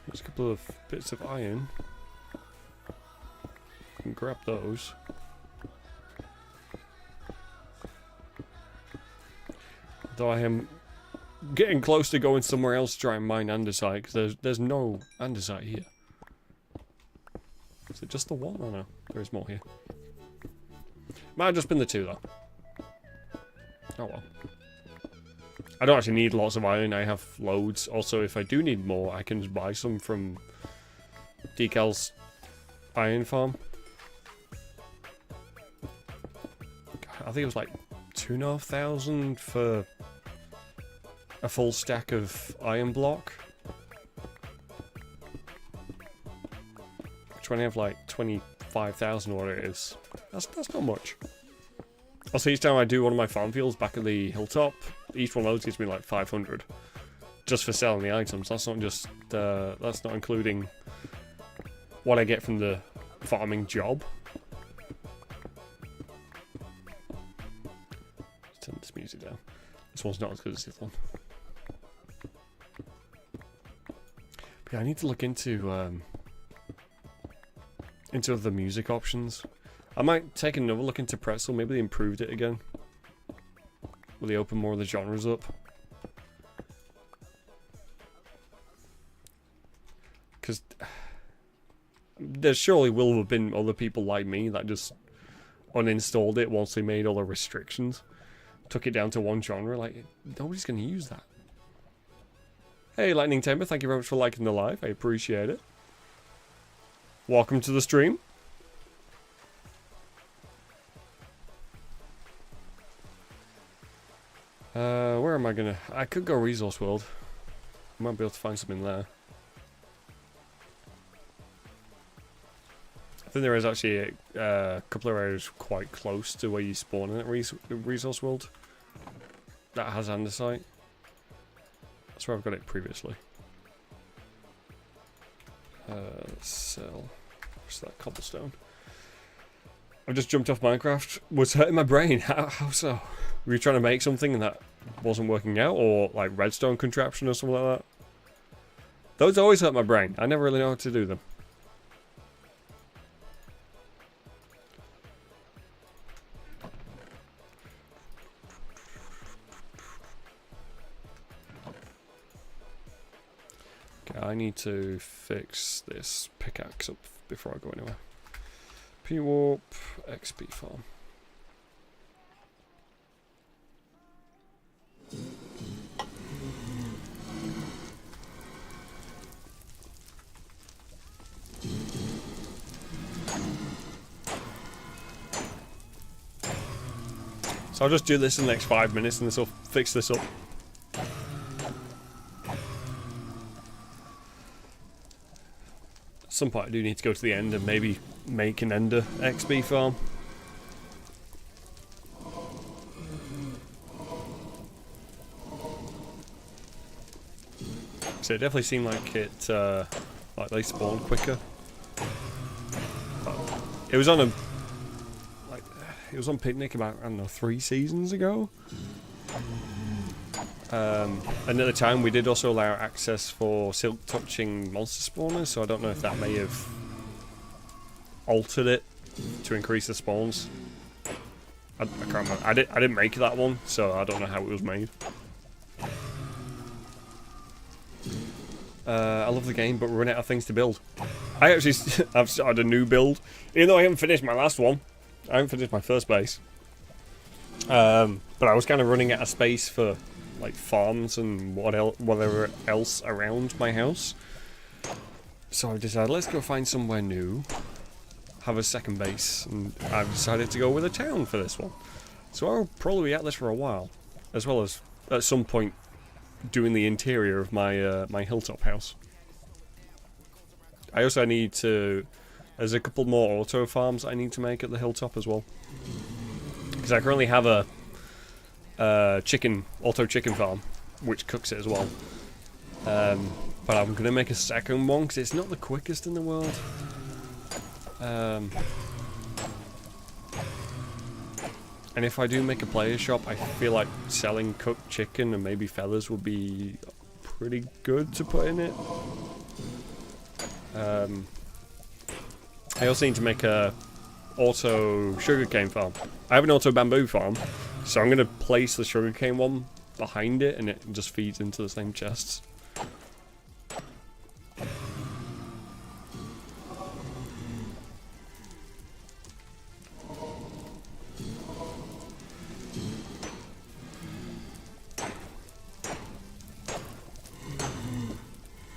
There's a couple of bits of iron. I can grab those. Though I am getting close to going somewhere else to try and mine andesite, because there's no andesite here. Is it just the one? Oh no, there is more here. Might have just been the two though. Oh well. I don't actually need lots of iron, I have loads. Also, if I do need more, I can just buy some from Decal's iron farm. I think it was like 2,500 for a full stack of iron block. Which when I have like 25,000 or what it is, that's not much. Also, each time I do one of my farm fields back at the hilltop, each one of those gives me like 500. Just for selling the items. That's not just, that's not including what I get from the farming job. Let's turn this music down. This one's not as good as this one. But yeah, I need to look into other music options. I might take another look into Pretzel. Maybe they improved it again. Will they open more of the genres up? Because there surely will have been other people like me that just uninstalled it once they made all the restrictions. Took it down to one genre. Like, nobody's going to use that. Hey, Lightning Timber, thank you very much for liking the live. I appreciate it. Welcome to the stream. Where am I gonna... I could go Resource World. I might be able to find something there. I think there is actually a couple of areas quite close to where you spawn in at Resource World that has andesite. That's where I've got it previously. Let's sell. What's that? Cobblestone. I've just jumped off Minecraft. Was hurting my brain. How so? Were you trying to make something and that wasn't working out? Or like redstone contraption or something like that? Those always hurt my brain. I never really know how to do them. Okay, I need to fix this pickaxe up before I go anywhere. P-Warp, XP farm. So I'll just do this in the next 5 minutes and this will fix this up. At some point I do need to go to the end and maybe make an Ender XP farm. So it definitely seemed like it, like they spawned quicker. But it was on a, like, it was on Picnic about, I don't know, 3 seasons ago. And at the time we did also allow access for silk touching monster spawners, so I don't know if that may have altered it to increase the spawns. I can't remember. I didn't make that one, so I don't know how it was made. I love the game, but we're running out of things to build. I've started a new build, even though I haven't finished my last one. I haven't finished my first base. But I was kind of running out of space for like farms and whatever else around my house. So I decided, let's go find somewhere new. have a second base, and I've decided to go with a town for this one. So I'll probably be at this for a while, as well as at some point doing the interior of my my hilltop house. I also need to. There's a couple more auto farms I need to make at the hilltop as well, because I currently have a auto chicken farm, which cooks it as well. But I'm gonna make a second one because it's not the quickest in the world. And if I do make a player shop, I feel like selling cooked chicken and maybe feathers would be pretty good to put in it. I also need to make a auto sugarcane farm. I have an auto bamboo farm, so I'm going to place the sugarcane one behind it, and it just feeds into the same chests.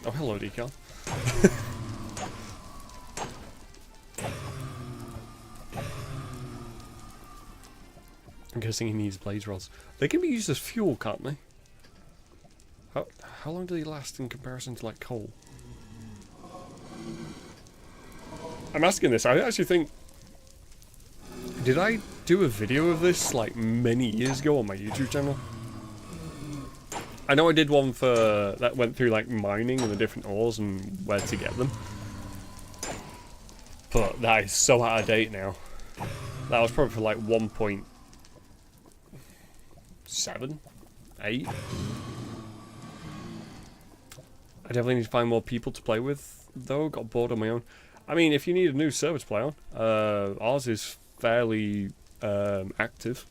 Oh, hello, Decal. I'm guessing he needs blaze rods. They can be used as fuel, can't they? How long do they last in comparison to, like, coal? I'm asking this. I actually think... Did I do a video of this, like, many years ago on my YouTube channel? I know I did one for... that went through, like, mining and the different ores and where to get them. But that is so out of date now. That was probably for, like, 1.7? 8? I definitely need to find more people to play with, though. Got bored on my own. I mean, if you need a new server to play on, ours is fairly active.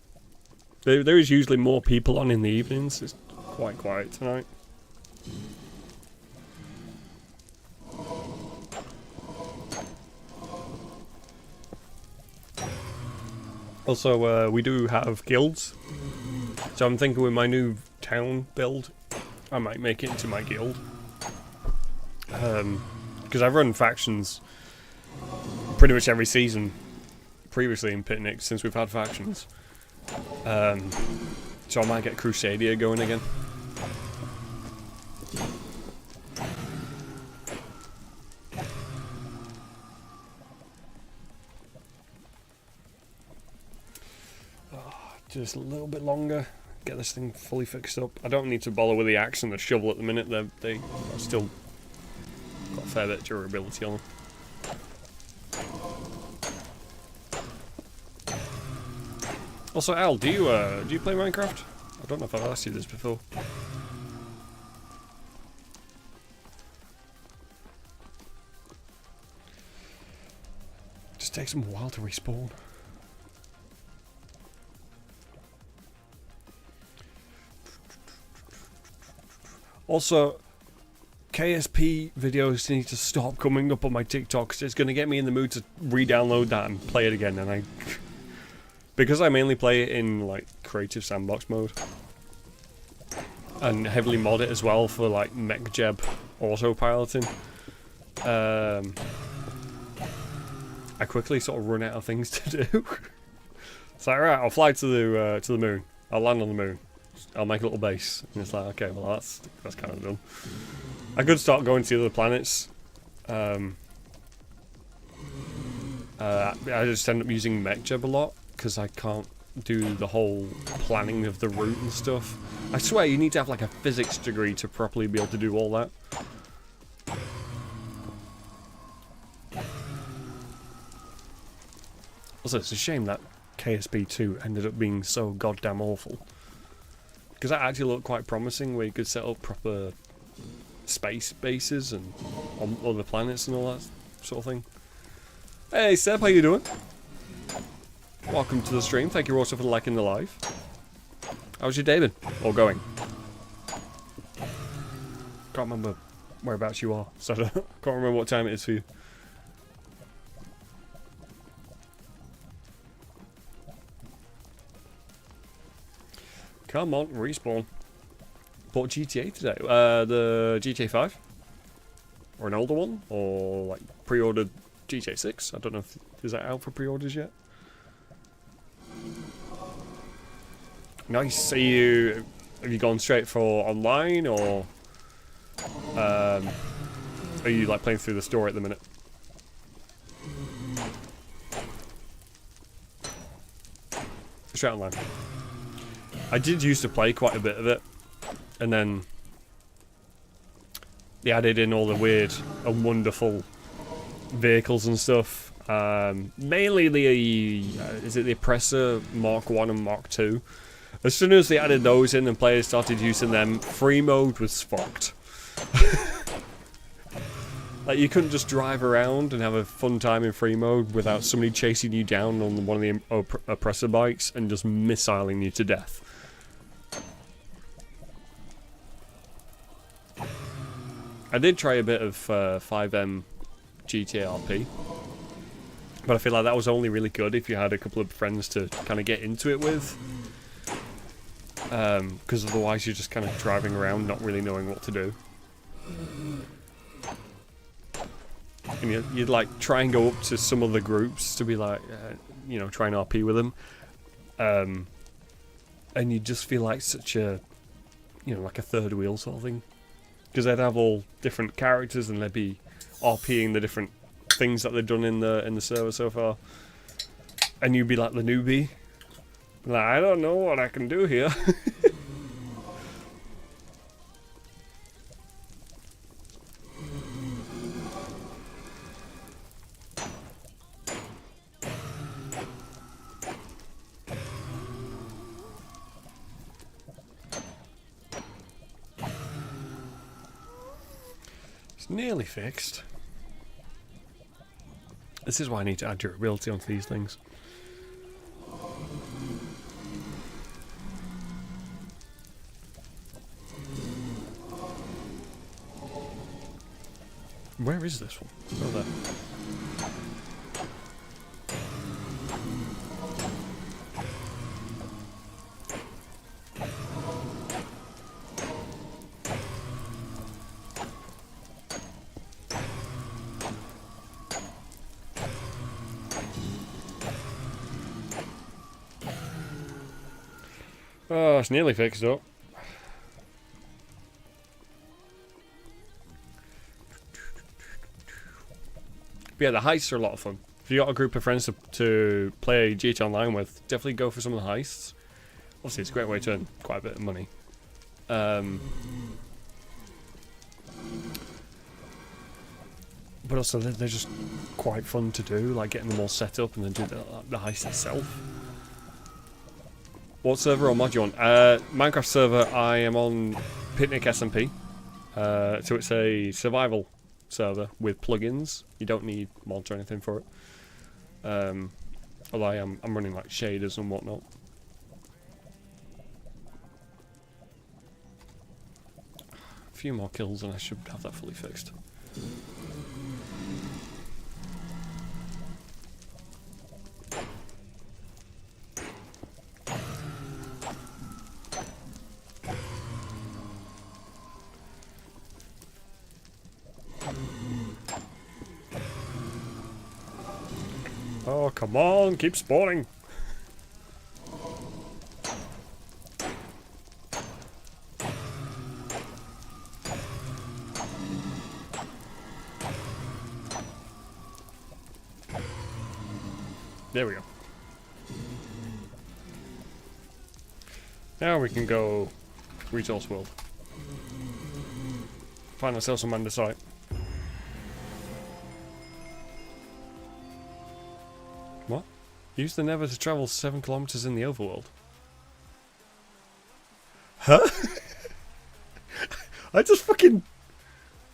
There is usually more people on in the evenings. It's quite quiet tonight. Also, we do have guilds. So I'm thinking with my new town build, I might make it into my guild. Because I've run factions pretty much every season previously in Pitnick since we've had factions. So I might get Crusadia going again. Just a little bit longer, get this thing fully fixed up. I don't need to bother with the axe and the shovel at the minute. They still got a fair bit of durability on them. Also, Al, do you play Minecraft? I don't know if I've asked you this before. Just takes them a while to respawn. Also, KSP videos need to stop coming up on my TikTok because it's going to get me in the mood to re-download that and play it again. And because I mainly play it in like creative sandbox mode and heavily mod it as well for like MechJeb autopiloting, I quickly sort of run out of things to do. It's like, right, I'll fly to the moon. I'll land on the moon. I'll make a little base. And it's like, okay, well that's kind of done. I could start going to the other planets. I just end up using MechJeb a lot because I can't do the whole planning of the route and stuff. I swear you need to have like a physics degree to properly be able to do all that. Also, it's a shame that KSP 2 ended up being so goddamn awful. Because that actually looked quite promising, where you could set up proper space bases and on other planets and all that sort of thing. Hey Seb, how you doing? Welcome to the stream. Thank you also for liking the live. How's your day been? Or going? Can't remember whereabouts you are, so I can't remember what time it is for you. Come on, respawn. Bought GTA today. The GTA 5? Or an older one? Or like pre-ordered GTA 6? I don't know if Is that out for pre-orders yet? Nice. Have you gone straight for online, or are you like playing through the story at the minute? Straight online. I did used to play quite a bit of it, and then they added in all the weird and wonderful vehicles and stuff. Mainly the is it the Oppressor Mark 1 and Mark 2? As soon as they added those in and players started using them, free mode was fucked. Like, you couldn't just drive around and have a fun time in free mode without somebody chasing you down on one of the Oppressor bikes and just missiling you to death. I did try a bit of 5M GTRP, but I feel like that was only really good if you had a couple of friends to kind of get into it with. Because otherwise you're just kind of driving around not really knowing what to do. And you'd like try and go up to some other groups to be like, you know, try and RP with them. And you just feel like such a, you know, like a third wheel sort of thing. Because they'd have all different characters and they'd be RPing the different things that they've done in the server so far. And you'd be like the newbie. Like, I don't know what I can do here. It's nearly fixed. This is why I need to add durability onto these things. Where is this one? Oh, there. Oh, it's nearly fixed up. But yeah, the heists are a lot of fun. If you got a group of friends to play GT Online with, definitely go for some of the heists. Obviously, it's a great way to earn quite a bit of money. But also, they're just quite fun to do, like getting them all set up and then do the heist itself. What server or mod you on? Minecraft server, I am on Picnic SMP. So it's a survival server with plugins. You don't need mods or anything for it. Although I'm running like shaders and whatnot. A few more kills and I should have that fully fixed. Oh, come on, keep spawning. There we go. Now we can go Resource World. Find ourselves some andesite. What? Use the Nether to travel 7 kilometers in the overworld. Huh? I just fucking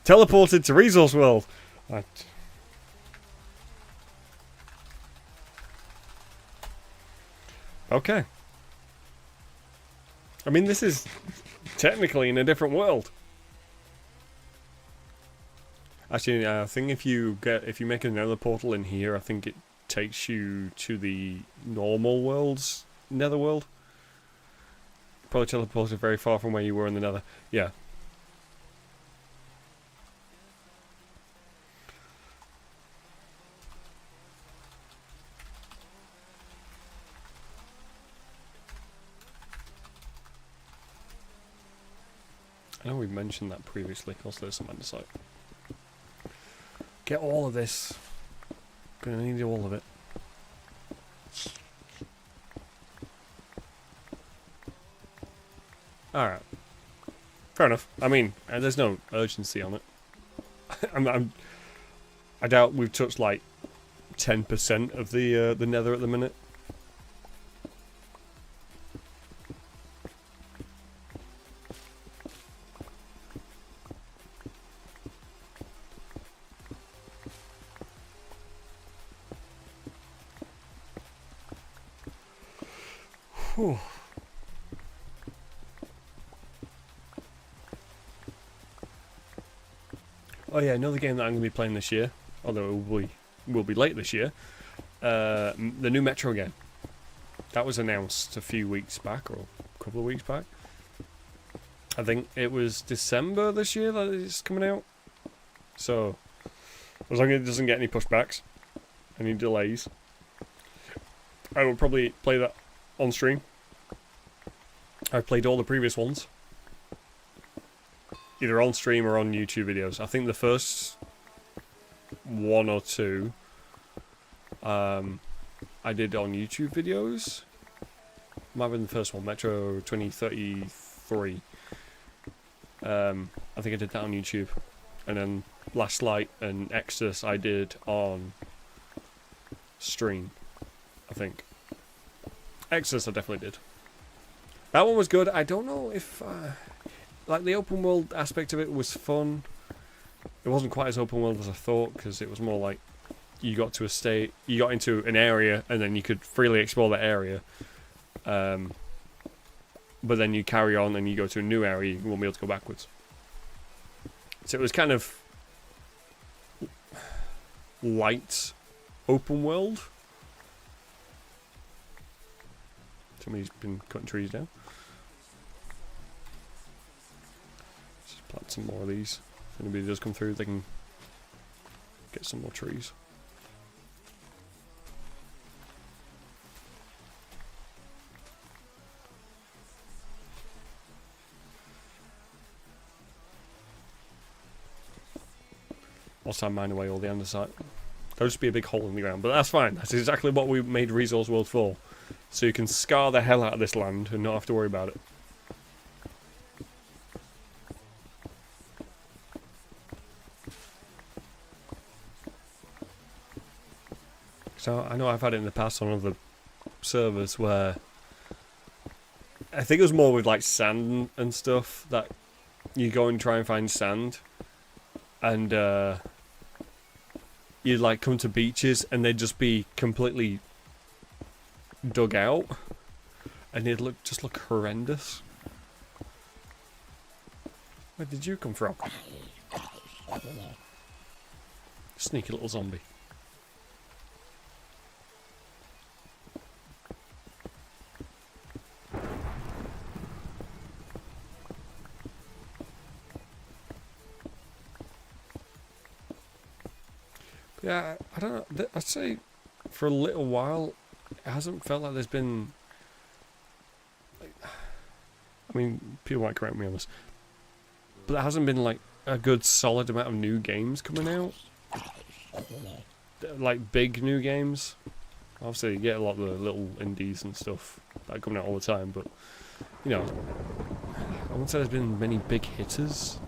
teleported to Resource World. Okay. I mean, this is technically in a different world. Actually, I think if you make another portal in here, I think it takes you to the normal world's netherworld. Probably teleported very far from where you were in the nether. Yeah. I know we've mentioned that previously. Also, there's some andesite. Get all of this. Gonna need all of it. Alright. Fair enough. I mean, there's no urgency on it. I doubt we've touched like 10% of the nether at the minute. Whew. Oh yeah, another game that I'm going to be playing this year, although it will be late this year, the new Metro game. That was announced a few weeks back, or a couple of weeks back. I think it was December this year that it's coming out. So, as long as it doesn't get any pushbacks, any delays, I will probably play that on stream. I've played all the previous ones, either on stream or on YouTube videos. I think the first one or two I did on YouTube videos. Might have been the first one, Metro 2033. I think I did that on YouTube. And then Last Light and Exodus I did on stream, I think. Exodus I definitely did. That one was good. I don't know if... like, the open world aspect of it was fun. It wasn't quite as open world as I thought, because it was more like you got to a state, you got into an area, and then you could freely explore that area. But then you carry on and you go to a new area, you won't be able to go backwards. So it was kind of light open world. Somebody's been cutting trees down. Just plant some more of these. If anybody does come through, they can get some more trees. Also, I mine away all the andesite. There'll just be a big hole in the ground, but that's fine. That's exactly what we made Resource World for. So you can scar the hell out of this land and not have to worry about it. So I know I've had it in the past on other servers where I think it was more with like sand and stuff that you go and try and find sand, and you'd like come to beaches and they'd just be completely dug out, and they'd just look horrendous. Where did you come from? Sneaky little zombie. Yeah, I don't know. I'd say for a little while, it hasn't felt like there's been... I mean, people might correct me on this, but there hasn't been like a good solid amount of new games coming out. Like big new games. Obviously, you get a lot of the little indies and stuff that are coming out all the time, but you know, I wouldn't say there's been many big hitters.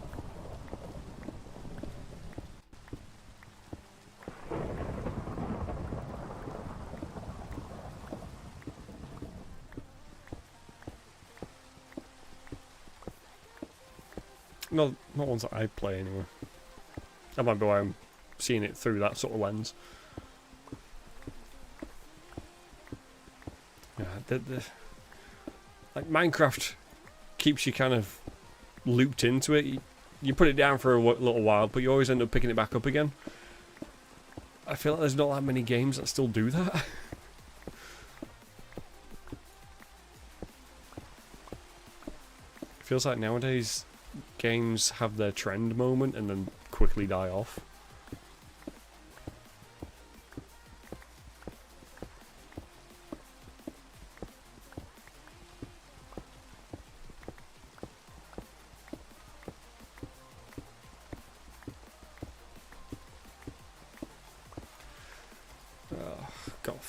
No, not ones that I play anyway. That might be why I'm seeing it through that sort of lens. Yeah, like Minecraft keeps you kind of looped into it. You put it down for a little while, but you always end up picking it back up again. I feel like there's not that many games that still do that. It feels like nowadays games have their trend moment and then quickly die off.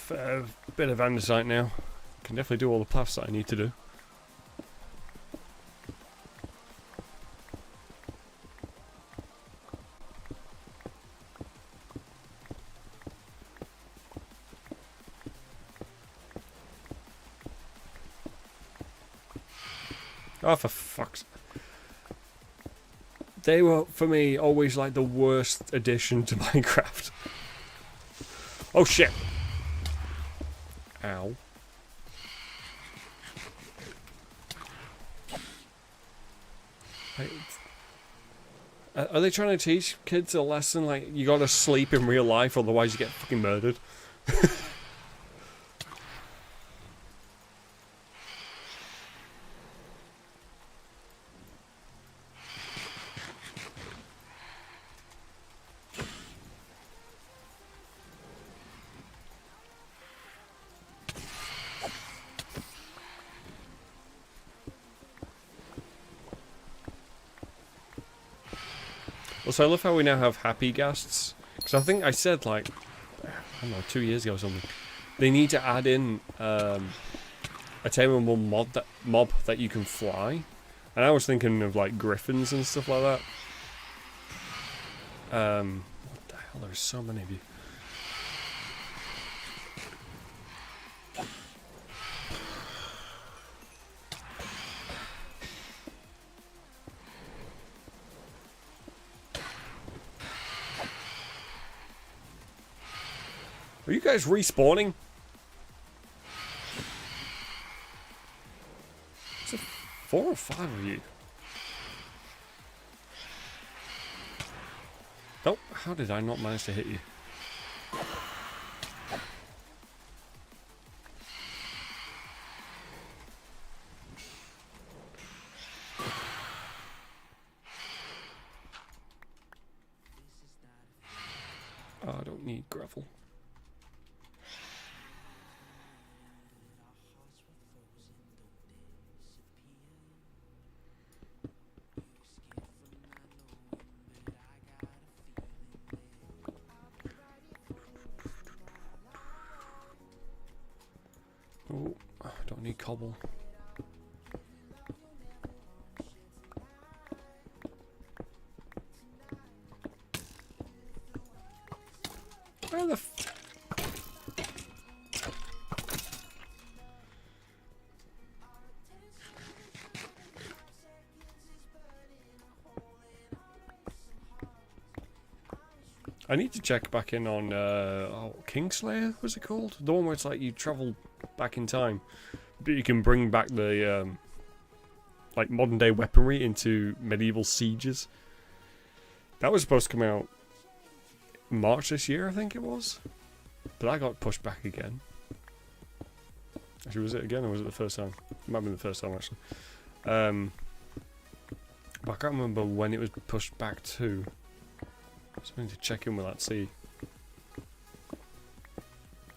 fair bit of andesite now. Can definitely do all the paths that I need to do. Oh, for fuck's... They were, for me, always like the worst addition to Minecraft. Oh shit! Ow. Like, are they trying to teach kids a lesson like you gotta sleep in real life otherwise you get fucking murdered? Also, I love how we now have happy ghasts. Because I think I said, like, I don't know, 2 years ago or something, they need to add in a tameable mob that you can fly. And I was thinking of, like, griffins and stuff like that. What the hell? There's so many of you. Are you guys respawning? Is it 4 or 5 of you? Oh, how did I not manage to hit you? Oh, I don't need gravel. Oh, I don't need cobble. Where the f... I need to check back in on, Kingslayer, was it called? The one where it's like you travel back in time, but you can bring back the, like, modern day weaponry into medieval sieges. That was supposed to come out March this year, I think it was. But that got pushed back again. Actually, was it again, or was it the first time? It might have been the first time, actually. But I can't remember when it was pushed back to. So I need to check in with that, see.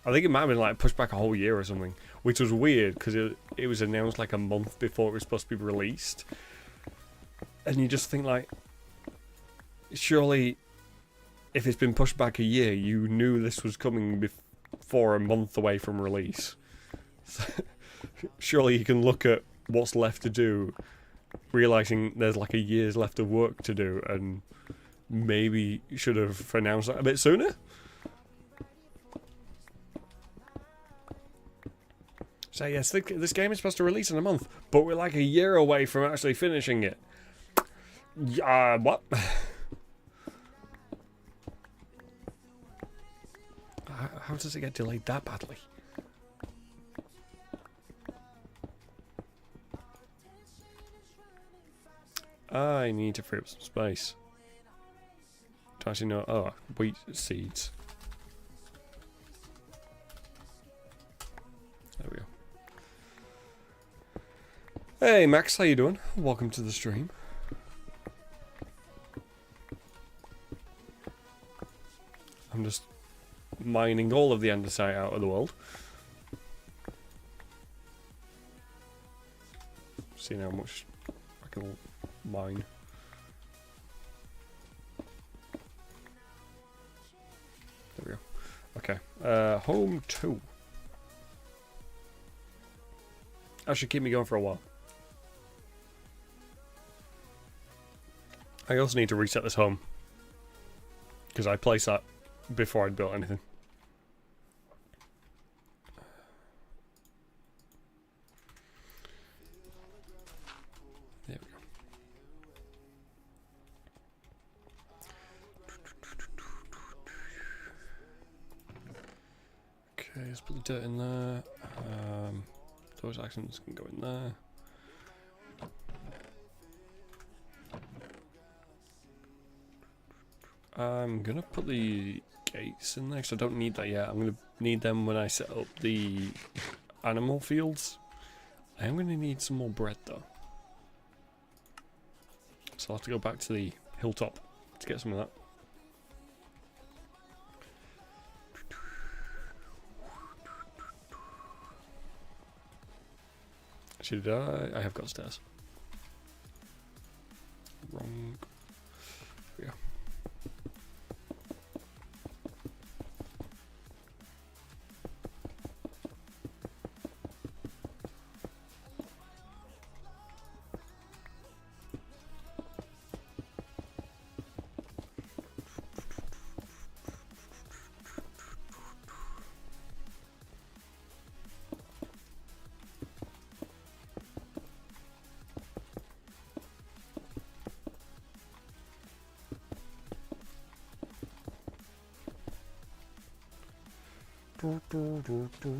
I think it might have been like pushed back a whole year or something, which was weird because it was announced like a month before it was supposed to be released. And you just think like, surely if it's been pushed back a year, you knew this was coming before a month away from release. So, surely you can look at what's left to do, realizing there's like a year's left of work to do, and maybe should have announced that a bit sooner. So yes, this game is supposed to release in a month, but we're like a year away from actually finishing it. What? How does it get delayed that badly? I need to free up some space. To actually know, oh, wheat seeds. There we go. Hey Max, how you doing? Welcome to the stream. I'm just mining all of the andesite out of the world. Seeing how much I can mine. There we go. Okay. Home 2. That should keep me going for a while. I also need to reset this home. Because I placed that before I'd built anything. There we go. Okay, let's put the dirt in there. Those accents can go in there. I'm gonna put the gates in there because I don't need that yet. I'm gonna need them when I set up the animal fields. I am gonna need some more bread though. So I'll have to go back to the hilltop to get some of that. Should I have got stairs. Wrong. There we go.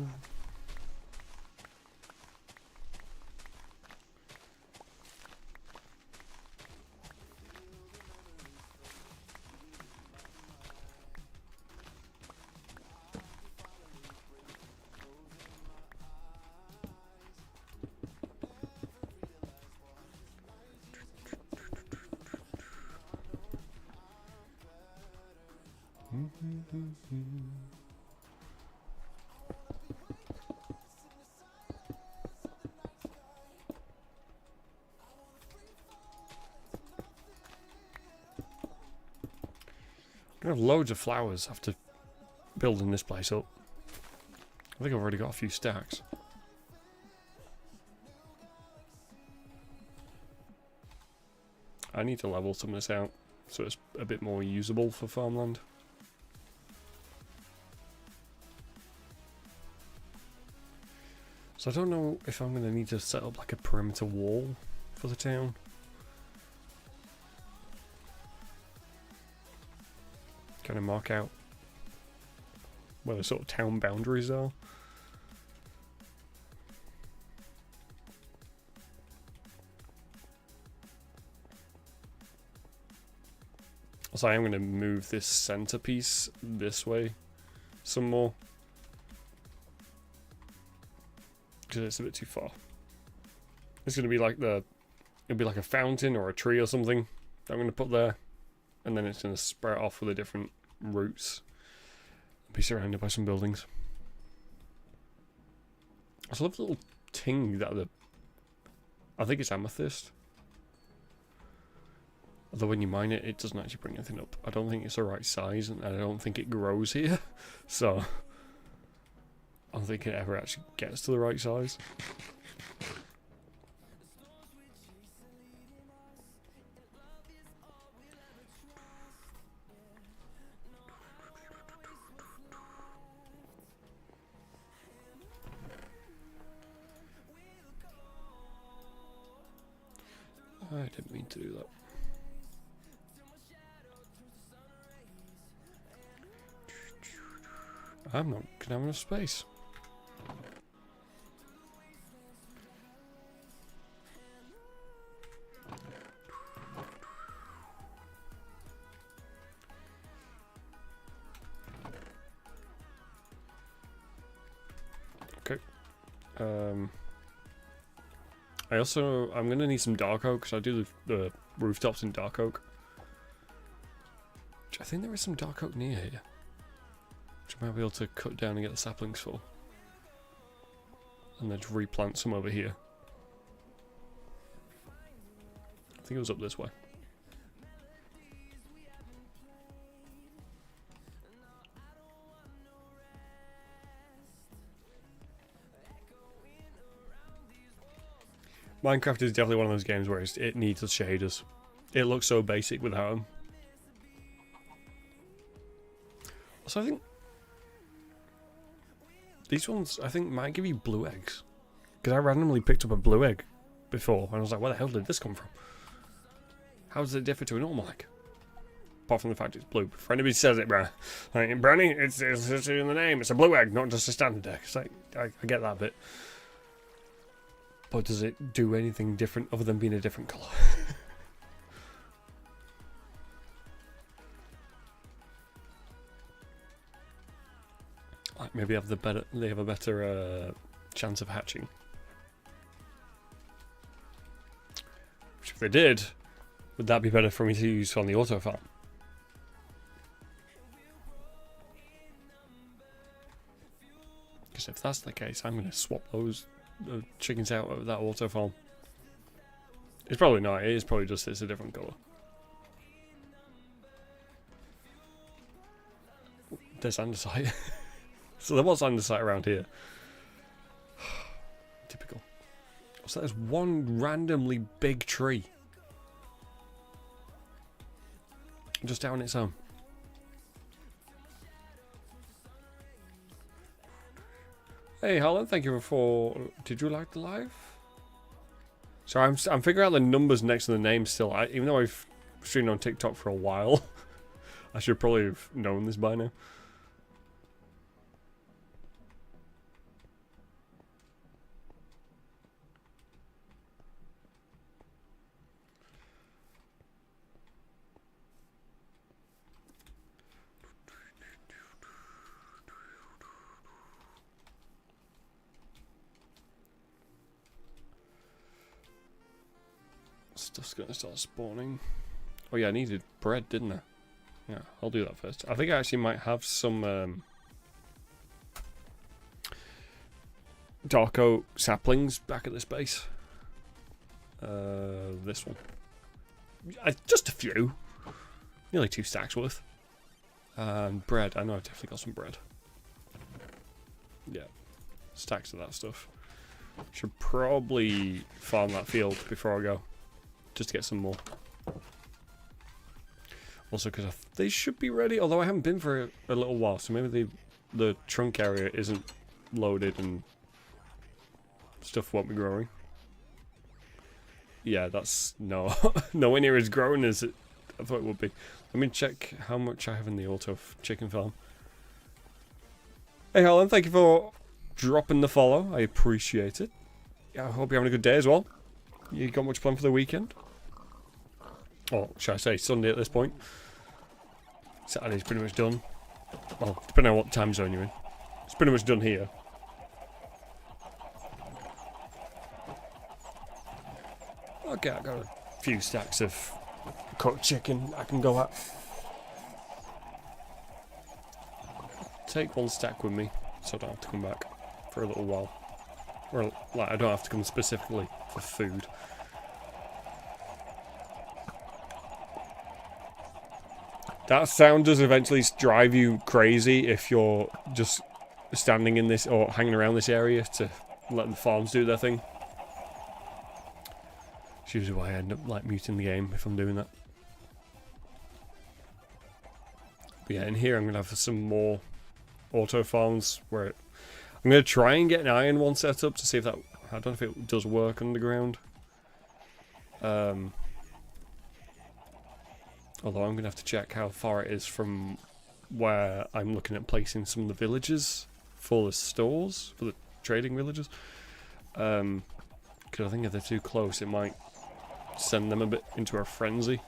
I have loads of flowers after building this place up. I think I've already got a few stacks. I need to level some of this out so it's a bit more usable for farmland. So I don't know if I'm going to need to set up like a perimeter wall for the town. Kind of mark out where the sort of town boundaries are. So I am going to move this centerpiece this way some more. Because it's a bit too far. It's going to be like it'll be like a fountain or a tree or something that I'm going to put there. And then it's going to spread off with the different routes. Be surrounded by some buildings. I just love the little ting that I think it's amethyst. Although when you mine it, it doesn't actually bring anything up. I don't think it's the right size, and I don't think it grows here. So, I don't think it ever actually gets to the right size. I didn't mean to do that. I'm not gonna have enough space. Okay. I'm gonna need some dark oak because I do the rooftops in dark oak. I think there is some dark oak near here. Which I might be able to cut down and get the saplings for. And then just replant some over here. I think it was up this way. Minecraft is definitely one of those games where it needs the shaders. It looks so basic without them. So I think these ones, I think, might give you blue eggs. Because I randomly picked up a blue egg before, and I was like, where the hell did this come from? How does it differ to a normal egg? Apart from the fact it's blue. If anybody says it, bruh, like, Brownie, it's in the name. It's a blue egg, not just a standard egg. It's like, I get that bit. But does it do anything different other than being a different colour? Like maybe they have a better chance of hatching. Which if they did, would that be better for me to use on the auto farm? Because if that's the case, I'm going to swap those chickens out of that auto farm. It's probably not. It is probably just it's a different colour. There's andesite. So there was andesite around here. Typical. So there's one randomly big tree. Just out on its own. Hey Harlan, thank you for... Did you like the live? So I'm figuring out the numbers next to the name still. Even though I've streamed on TikTok for a while. I should probably have known this by now. Stuff's gonna start spawning. Oh yeah, I needed bread, didn't I? Yeah, I'll do that first. I think I actually might have some Dark Oak saplings back at this base. This one. Just a few. Nearly 2 stacks worth. And bread. I know I've definitely got some bread. Yeah. Stacks of that stuff. Should probably farm that field before I go. Just to get some more. Also, because they should be ready, although I haven't been for a little while, so maybe the trunk area isn't loaded and stuff won't be growing. Yeah, that's nowhere near as grown as I thought it would be. Let me check how much I have in the auto chicken farm. Hey Helen, thank you for dropping the follow. I appreciate it. Yeah, I hope you're having a good day as well. You got much planned for the weekend? Or should I say Sunday at this point? Saturday's pretty much done. Well, depending on what time zone you're in. It's pretty much done here. Okay, I got a few stacks of cooked chicken I can go at. Take 1 stack with me, so I don't have to come back for a little while. Or, like, I don't have to come specifically for food. That sound does eventually drive you crazy if you're just standing in this or hanging around this area to let the farms do their thing. It's usually why I end up like muting the game if I'm doing that. But yeah, in here I'm going to have some more auto farms where I'm going to try and get an iron one set up to see if that... I don't know if it does work underground. Although I'm going to have to check how far it is from where I'm looking at placing some of the villages for the stores, for the trading villages. Because I think if they're too close, it might send them a bit into a frenzy.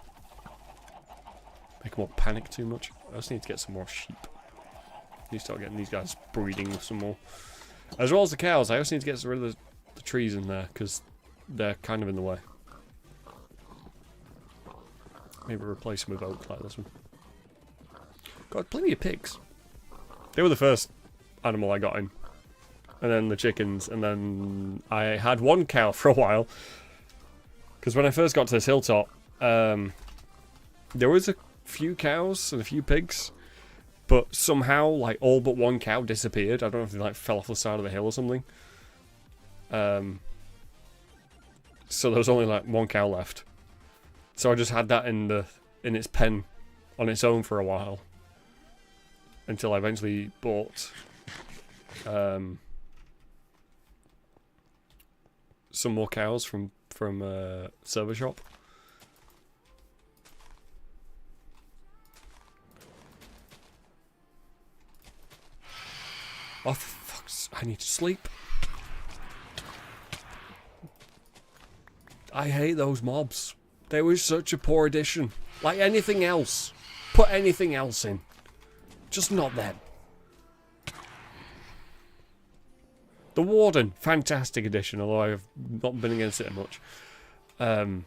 Make them all panic too much. I just need to get some more sheep. Need to start getting these guys breeding some more. As well as the cows, I also need to get rid of the trees in there, because they're kind of in the way. Maybe replace them with oak like this one. Got plenty of pigs. They were the first animal I got in. And then the chickens, and then I had 1 cow for a while. Because when I first got to this hilltop, there was a few cows and a few pigs. But somehow, like, all but 1 cow disappeared. I don't know if they, like, fell off the side of the hill or something. So there was only like one cow left. So I just had that in its pen on its own for a while. Until I eventually bought some more cows from Server Shop. Oh, for fuck's... I need to sleep. I hate those mobs. They were such a poor addition. Like anything else. Put anything else in. Just not them. The Warden, fantastic addition, although I've not been against it much. What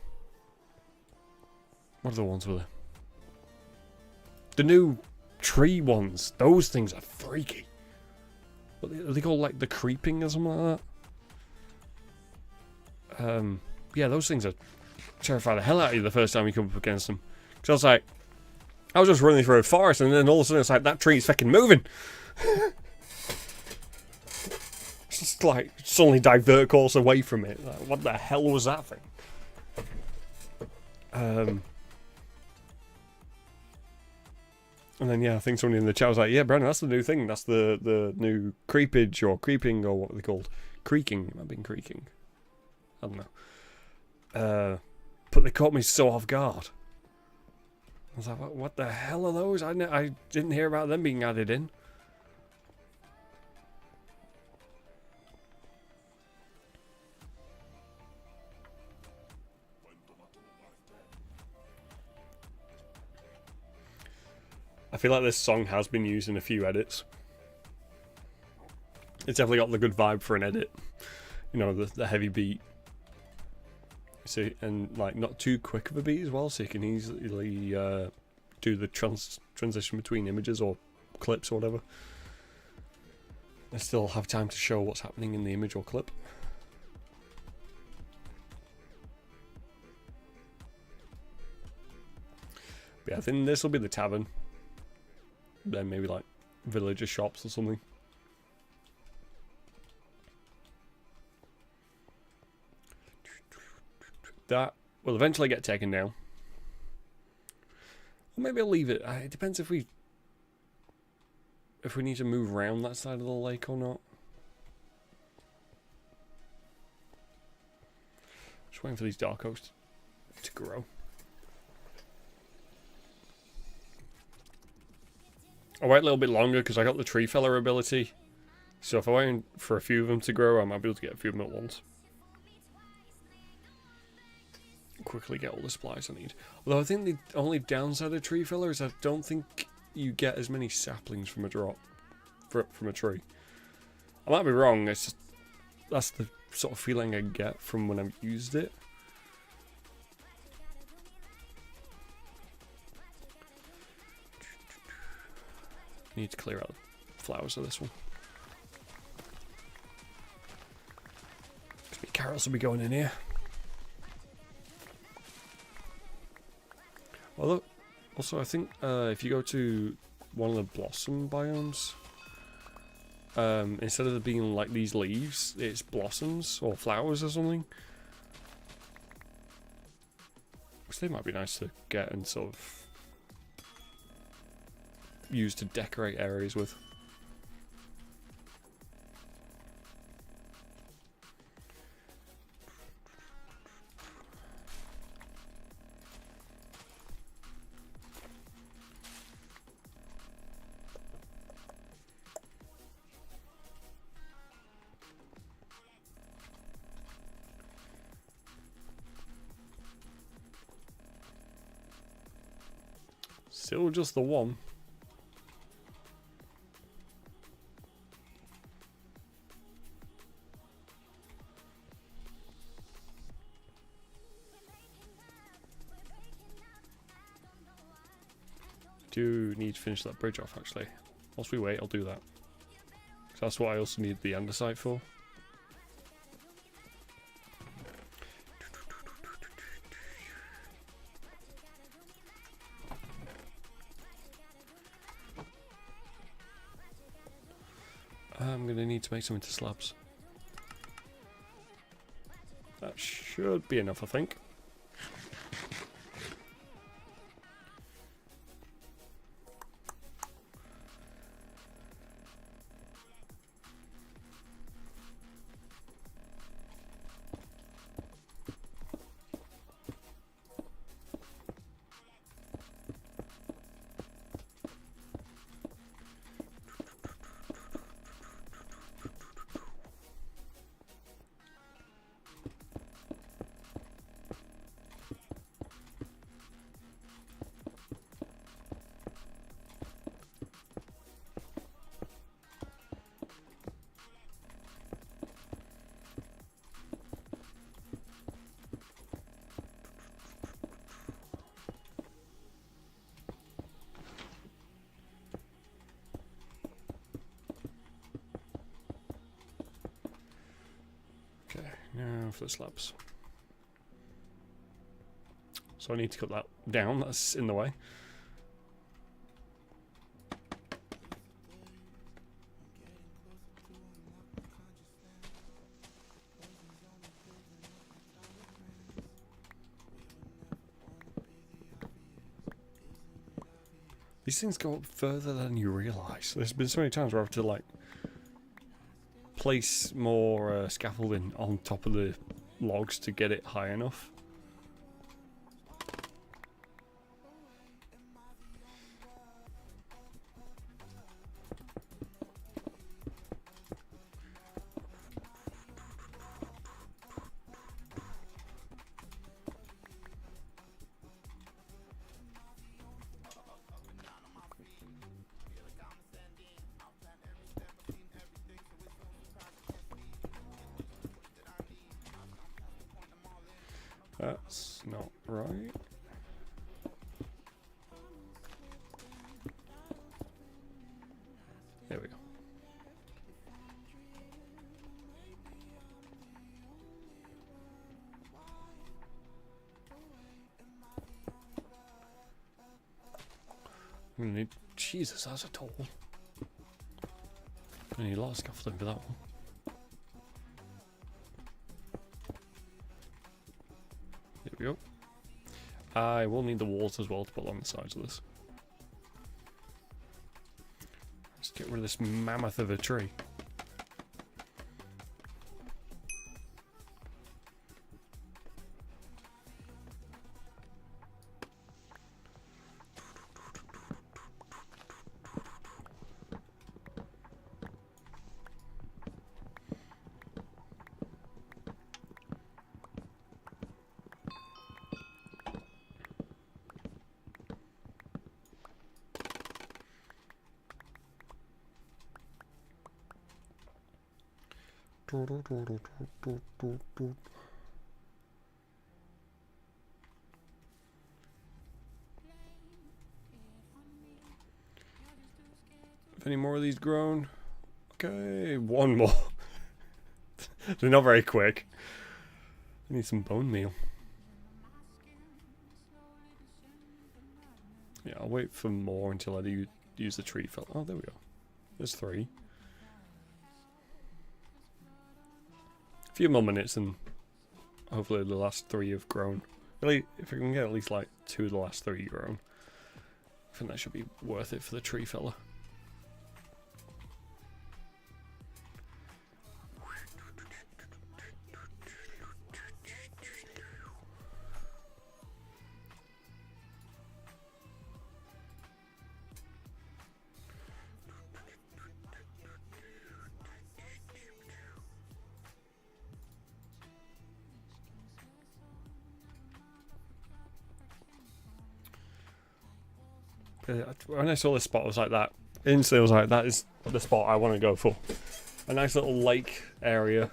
other ones were there? The new tree ones. Those things are freaky. What are they called, like the creeping or something like that? Yeah, those things are terrify the hell out of you the first time you come up against them. Because I was just running through a forest, and then all of a sudden it's like, that tree's fucking moving. It's just like, suddenly divert course away from it. Like, what the hell was that thing? And then, yeah, I think somebody in the chat was like, yeah, Brandon, that's the new thing. That's the new creepage, or creeping, or what are they called? Creaking. It might have been creaking. I don't know. But they caught me so off guard. I was like, what the hell are those? I didn't hear about them being added in. I feel like this song has been used in a few edits. It's definitely got the good vibe for an edit. You know, the heavy beat. So, and like not too quick of a beat as well, so you can easily do the transition between images or clips or whatever. I still have time to show what's happening in the image or clip. But yeah, I think this will be the tavern. Then maybe like villager shops or something. That will eventually get taken down. Or maybe I'll leave it. It depends if we need to move around that side of the lake or not. Just waiting for these dark oaks to grow. I'll wait a little bit longer because I got the tree feller ability. So if I wait for a few of them to grow, I might be able to get a few of them at once. Quickly get all the supplies I need. Although I think the only downside of tree filler is I don't think you get as many saplings from a drop. From a tree. I might be wrong, it's just, that's the sort of feeling I get from when I've used it. Need to clear out the flowers of this one. Carrots will be going in here. Although, also I think if you go to one of the blossom biomes, instead of there being like these leaves, it's blossoms or flowers or something. Which they might be nice to get and sort of use to decorate areas with. Still just the one. Do need to finish that bridge off actually. Whilst we wait, I'll do that. So that's what I also need the andesite for. I'm gonna need to make some into slabs. That Should be enough, I think. Okay, now for the slabs. So I need to cut that down, that's in the way. These things go up further than you realise. There's been so many times where I've had to like place more scaffolding on top of the logs to get it high enough. That's not right. There we go. I'm gonna need. Jesus, that's a tall. I need a lot of scaffolding for that one. There we go. I will need the walls as well to put on the sides of this. Let's get rid of this mammoth of a tree. Have any more of these grown? Okay, one more. They're not very quick. I need some bone meal. Yeah, I'll wait for more until I do use the tree fell. Oh, there we go. There's 3. A few more minutes and hopefully the last 3 have grown. Really, if I can get at least like 2 of the last 3 grown, I think that should be worth it for the tree fella. When I saw this spot, I was like that. Instantly, I was like, that is the spot I want to go for. A nice little lake area.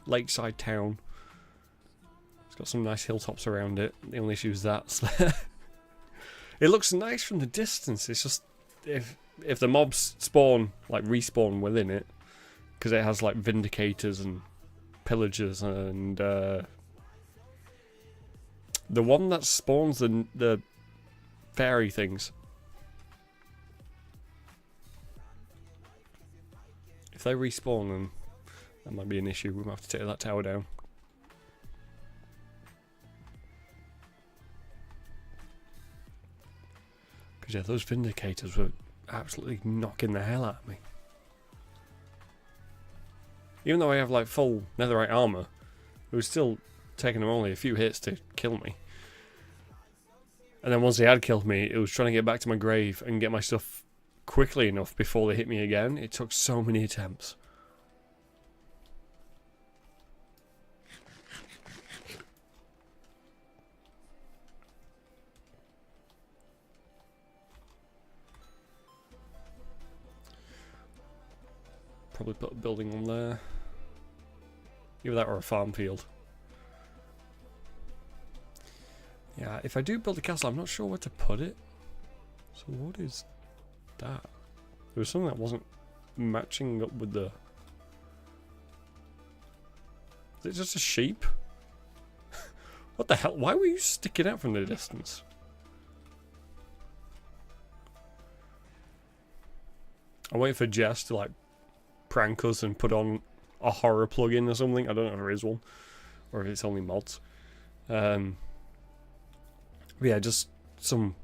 Lakeside town. It's got some nice hilltops around it. The only issue is that. It looks nice from the distance. It's just, if the mobs spawn, like respawn within it, because it has like Vindicators and Pillagers and the one that spawns the fairy things. If they respawn, then that might be an issue. We might have to take that tower down. Because yeah, those Vindicators were absolutely knocking the hell out of me. Even though I have like full netherite armor, it was still taking them only a few hits to kill me. And then once they had killed me, it was trying to get back to my grave and get my stuff quickly enough before they hit me again. It took so many attempts. Probably put a building on there. Either that or a farm field. Yeah, if I do build a castle, I'm not sure where to put it. So what is that? There was something that wasn't matching up with the... Is it just a sheep? What the hell? Why were you sticking out from the distance? I'm waiting for Jess to like prank us and put on a horror plugin or something. I don't know if there is one or if it's only mods. But yeah, just some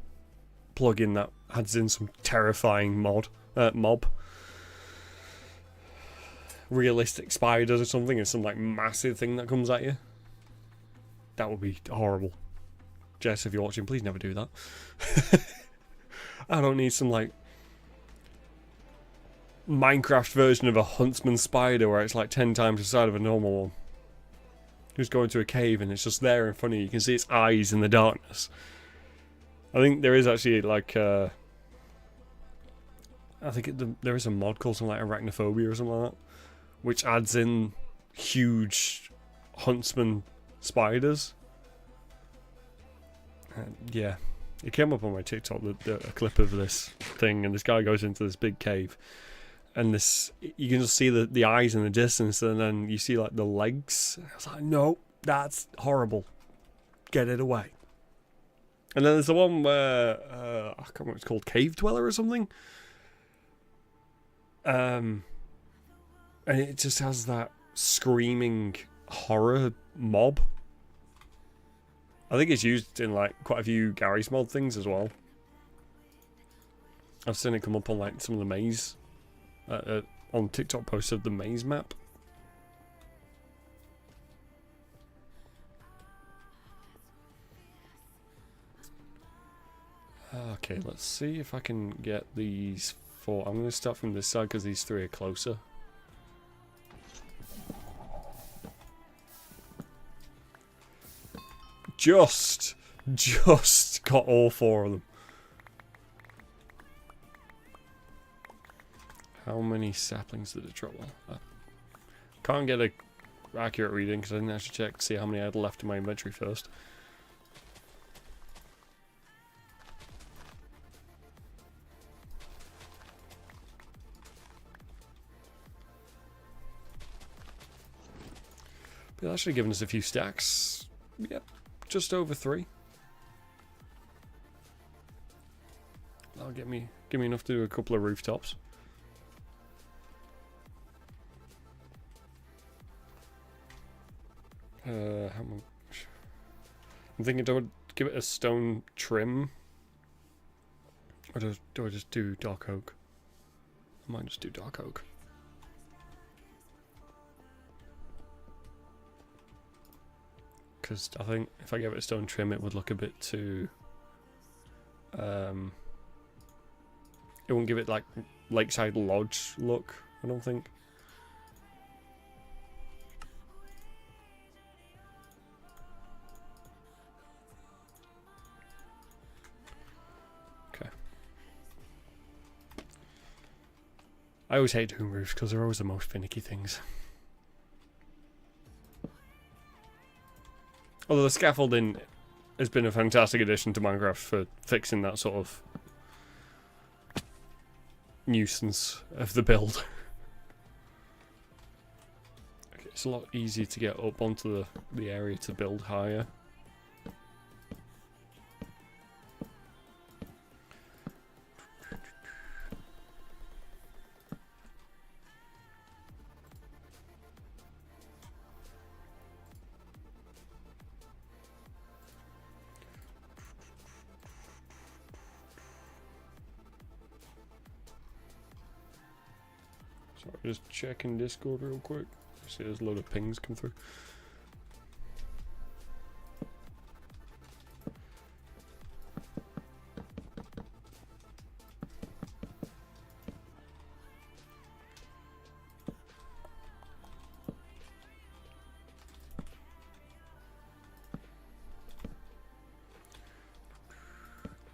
plugin that adds in some terrifying mob. Realistic spiders or something, and some like massive thing that comes at you. That would be horrible. Jess, if you're watching, please never do that. I don't need some like Minecraft version of a huntsman spider where it's like 10 times the size of a normal one. Just go into a cave and it's just there in front of you. You can see its eyes in the darkness. I think there is actually like I think there is a mod called something like Arachnophobia or something like that, which adds in huge huntsman spiders. And yeah, it came up on my TikTok, a clip of this thing, and this guy goes into this big cave, and you can just see the eyes in the distance, and then you see like the legs. I was like, no, that's horrible. Get it away. And then there's the one where I can't remember what it's called, Cave Dweller or something. And it just has that screaming horror mob. I think it's used in like quite a few Garry's Mod things as well. I've seen it come up on like some of the maze on TikTok posts of the maze map. Okay, let's see if I can get these four. I'm going to start from this side because these three are closer. Just got all four of them. How many saplings did it drop? I can't get a accurate reading because I didn't actually check to see how many I had left in my inventory first. But that should have given us a few stacks. Yep, just over 3. That'll give me enough to do a couple of rooftops. How much? I'm thinking, do I give it a stone trim? Or do I just do dark oak? I might just do dark oak. Because I think if I gave it a stone trim, it would look a bit too... it wouldn't give it like Lakeside Lodge look, I don't think. Okay. I always hate doing roofs because they're always the most finicky things. Although the scaffolding has been a fantastic addition to Minecraft for fixing that sort of nuisance of the build. Okay, it's a lot easier to get up onto the area to build higher. Sorry, just checking Discord real quick. See, there's a load of pings come through.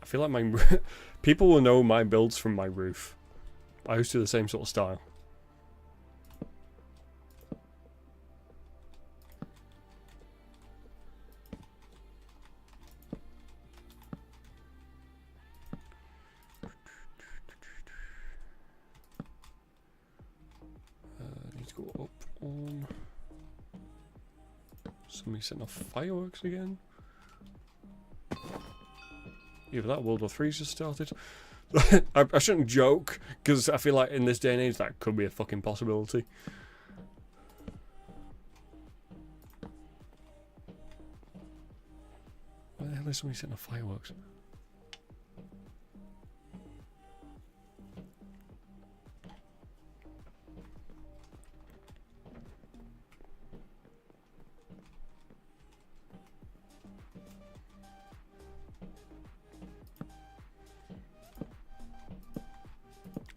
I feel like my people will know my builds from my roof. I used to do the same sort of style. Need to go up on. Somebody setting off fireworks again. Either that World War III's just started. I shouldn't joke, because I feel like in this day and age that could be a fucking possibility. Where the hell is somebody setting off fireworks?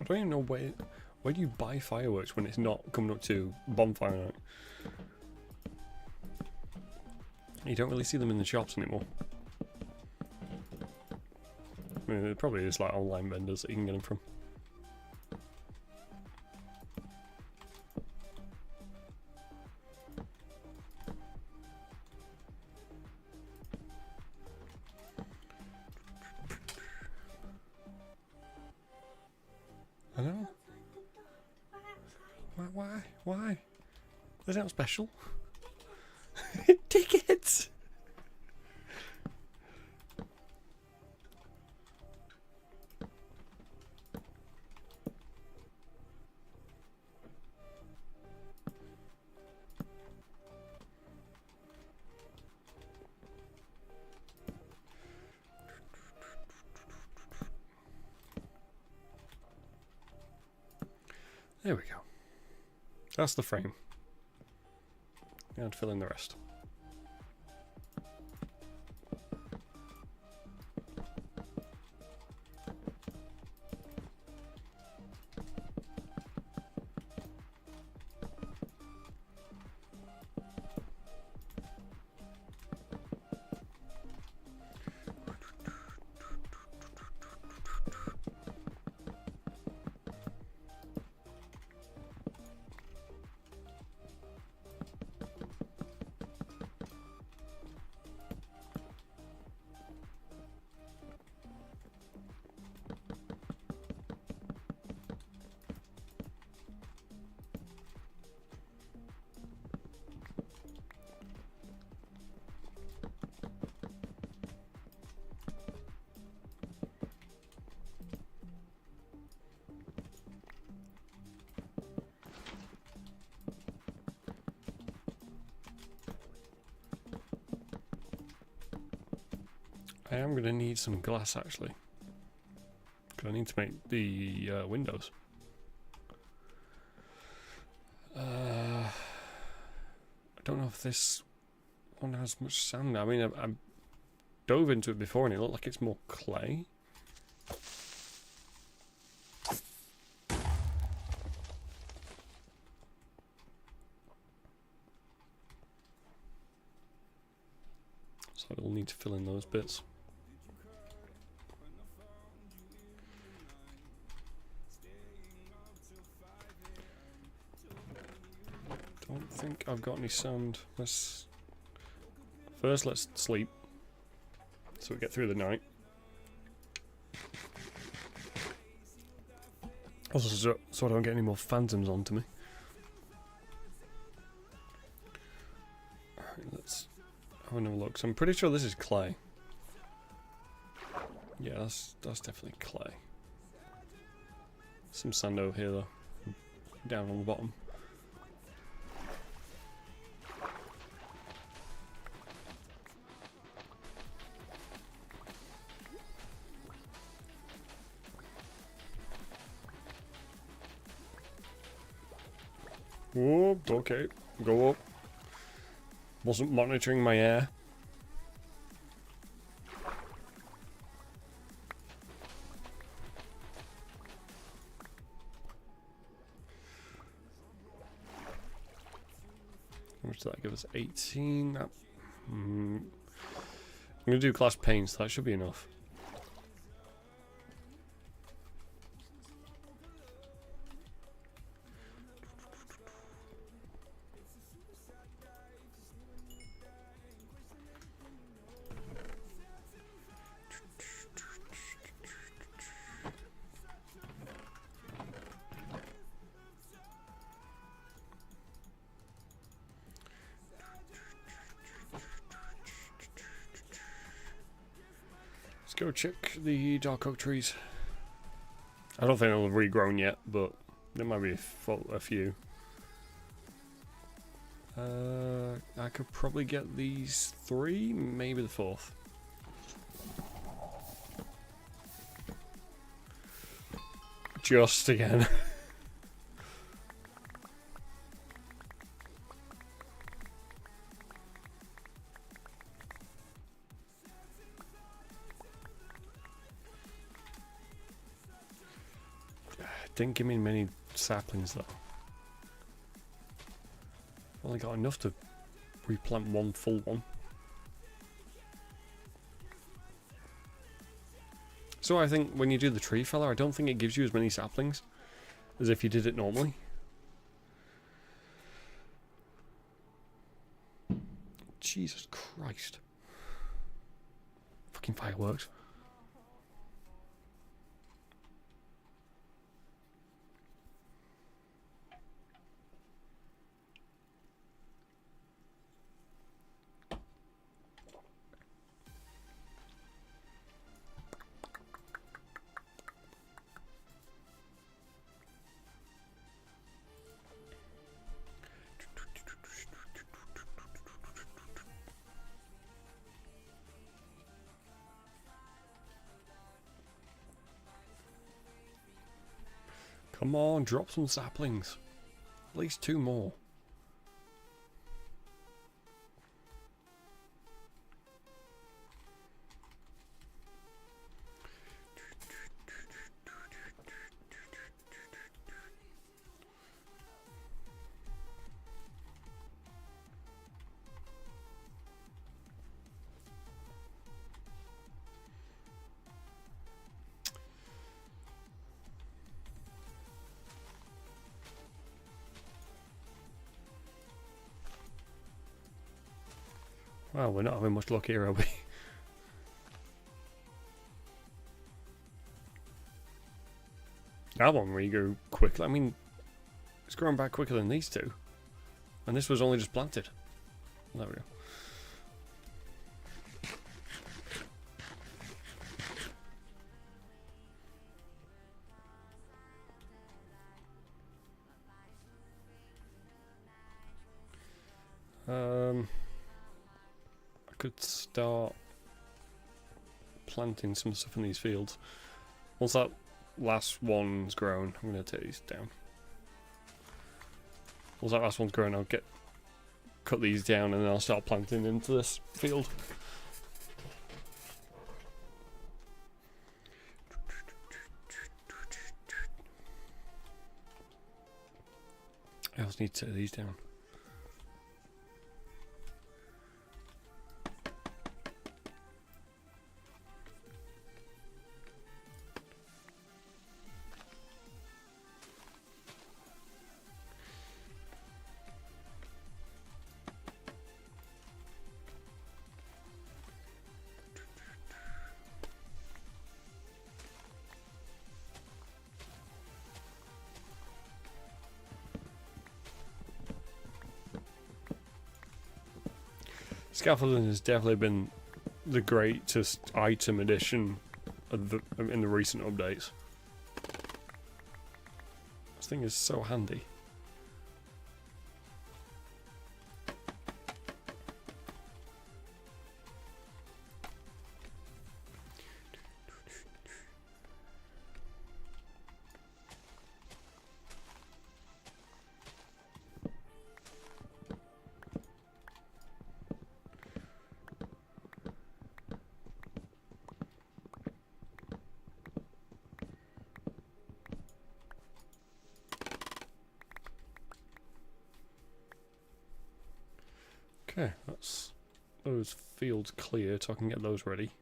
I don't even know where do you buy fireworks when it's not coming up to bonfire night? You don't really see them in the shops anymore. I mean, there probably is like online vendors that you can get them from. I know. Why? Is that special? Tickets! There we go. That's the frame. Now to fill in the rest. I am going to need some glass actually, because I need to make the windows. I don't know if this one has much sand. I mean, I dove into it before and it looked like it's more clay. So I'll need to fill in those bits. Don't think I've got any sand. Let's sleep so we get through the night. Also, so I don't get any more phantoms onto me. Alright, let's have another look. So I'm pretty sure this is clay. Yeah, that's definitely clay. Some sand over here though, down on the bottom. Whoop, okay. Go up. Wasn't monitoring my air. How much did that give us? 18? I'm going to do class pain, so that should be enough. Let's go check the dark oak trees. I don't think they'll have regrown yet, but there might be a few. I could probably get these 3, maybe the 4th. Just again. Didn't give me many saplings though. Only got enough to replant one full one. So I think when you do the tree feller, I don't think it gives you as many saplings as if you did it normally. Jesus Christ. Fucking fireworks. Come on, drop some saplings. At least 2 more. Well, we're not having much luck here, are we? That one really grew quickly. I mean, it's growing back quicker than these two. And this was only just planted. There we go. I could start planting some stuff in these fields. Once that last one's grown, I'm going to take these down. Once that last one's grown, I'll cut these down and then I'll start planting into this field. I also need to take these down. Scaffolding has definitely been the greatest item addition of in the recent updates. This thing is so handy. Okay, that's those fields clear, so I can get those ready.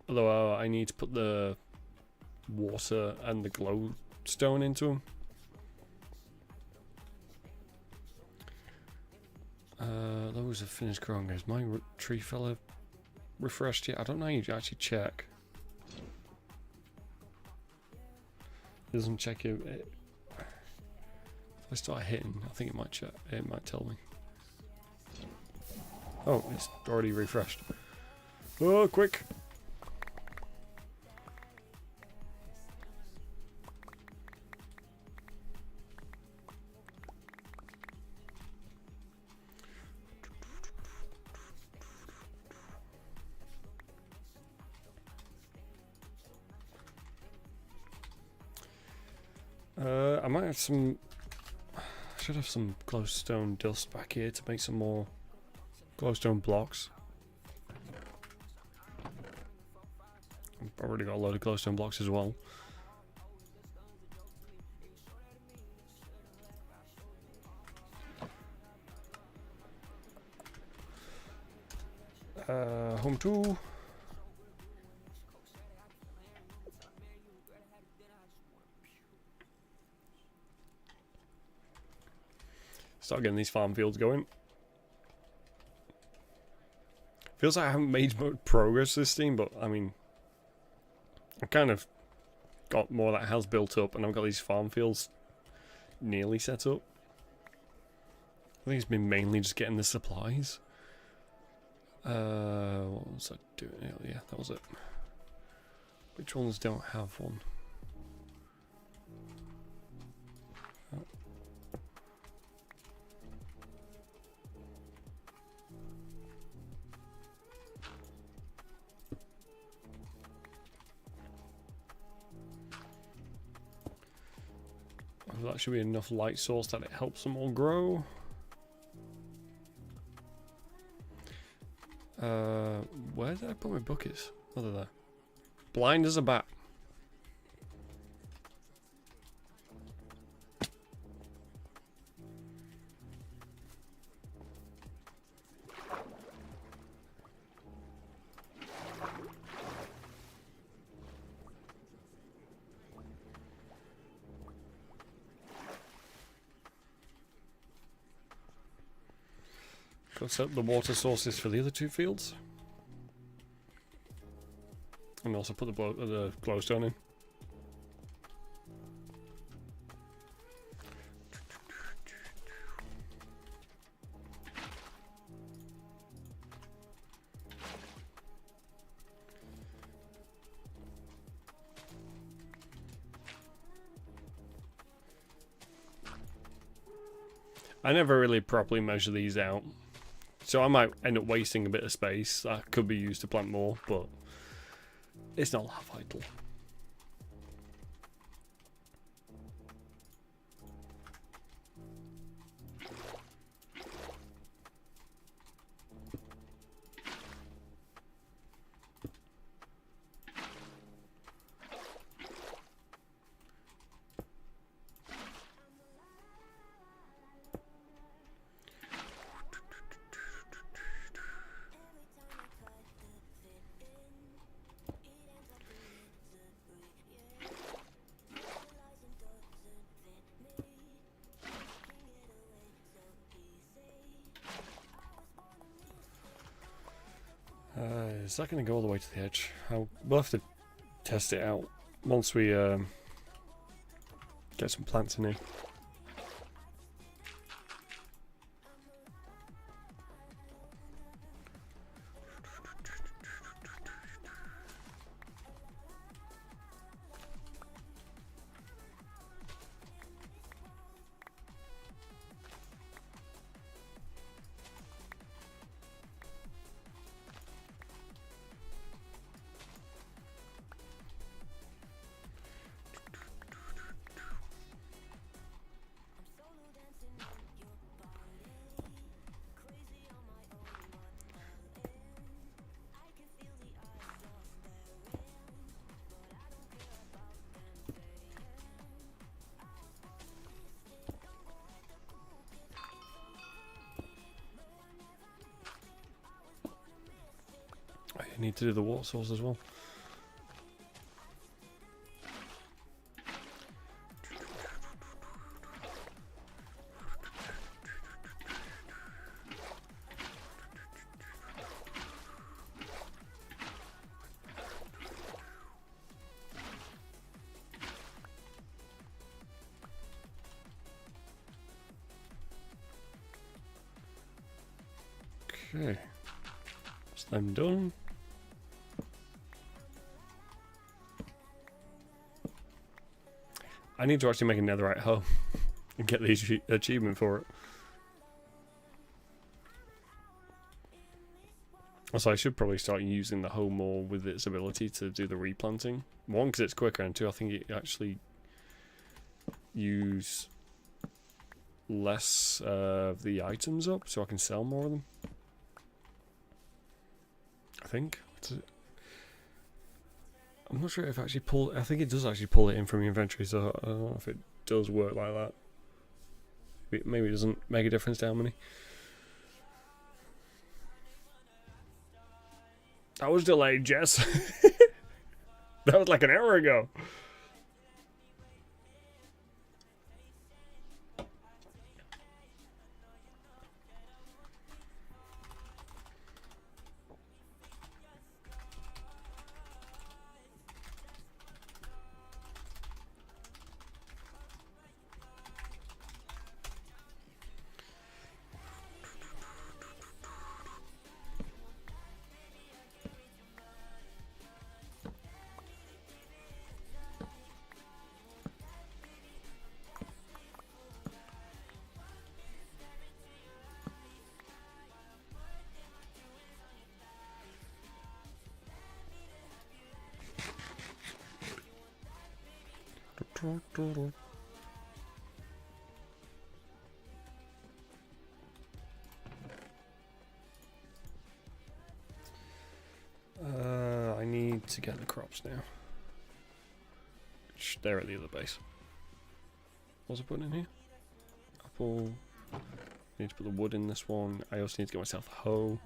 Although I need to put the water and the glowstone into them. Those are finished growing. Is my tree fella refreshed yet? I don't know. You actually check. It doesn't check it. If I start hitting, I think it might check. It might tell me. Oh, it's already refreshed. Oh, quick! I might have some. I should have some glowstone dust back here to make some more glowstone blocks. I've already got a load of glowstone blocks as well. Home tool. Start getting these farm fields going. Feels like I haven't made much progress this team, but I mean, I kind of got more of that house built up, and I've got these farm fields nearly set up. I think it's been mainly just getting the supplies. What was I doing? Yeah, that was it. Which ones don't have one? That should be enough light source that it helps them all grow. Where did I put my buckets? Oh, they're there. Blind as a bat. Go set up the water sources for the other two fields. And also put the glowstone in. I never really properly measure these out. So I might end up wasting a bit of space that could be used to plant more, but it's not that vital. Is that going to go all the way to the edge? We'll have to test it out once we get some plants in here. I need to do the water source as well. Okay, that's them done. I need to actually make a netherite hoe and get the achievement for it. Also, I should probably start using the hoe more with its ability to do the replanting. One, because it's quicker, and two, I think it actually use less of the items up, so I can sell more of them. I think. I'm not sure if it actually pull. I think it does actually pull it in from your inventory, so I don't know if it does work like that. Maybe it doesn't make a difference to how many. That was delayed, Jess. That was like an hour ago. I need to get the crops now. They're at the other base. What's I putting in here? Apple. Need to put the wood in this one. I also need to get myself a hoe.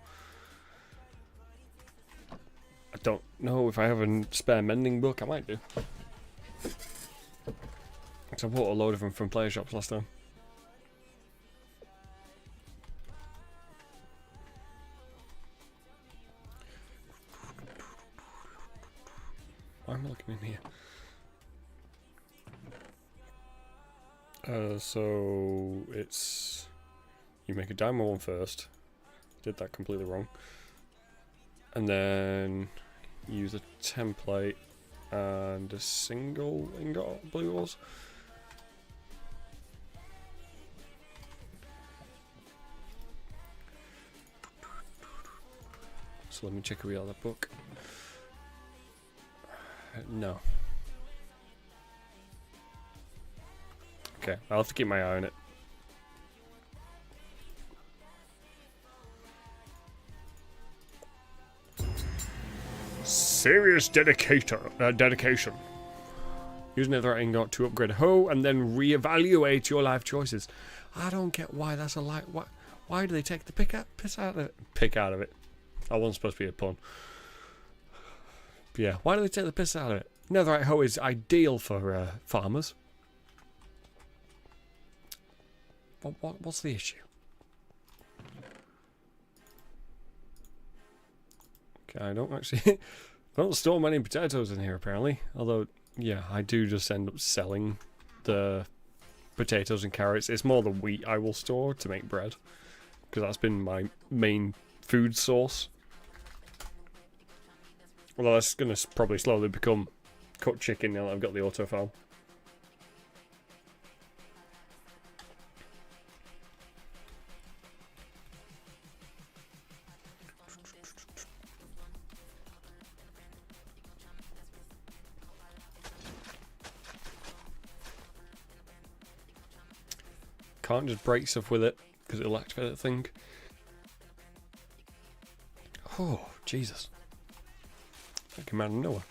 I don't know if I have a spare mending book. I might do. Because I bought a load of them from player shops last time. Why am I looking in here? So it's you make a diamond one first. Did that completely wrong. And then use a template and a single ingot, I believe it was. So let me check if we have that book. No. Okay, I'll have to keep my eye on it. Serious dedication. Use netherite ingot to upgrade a hoe and then reevaluate your life choices. I don't get why that's a lie. Why do they take the piss out of it? Pick out of it. That wasn't supposed to be a pun. But yeah, why do they take the piss out of it? Netherite hoe is ideal for farmers. What's the issue? Okay, I don't actually... I don't store many potatoes in here, apparently. Although, yeah, I do just end up selling the potatoes and carrots. It's more the wheat I will store to make bread. Because that's been my main food source. Although that's going to probably slowly become cooked chicken now that I've got the auto farm. Can't just break stuff with it because it'll activate that thing. Oh, Jesus. That came out of nowhere.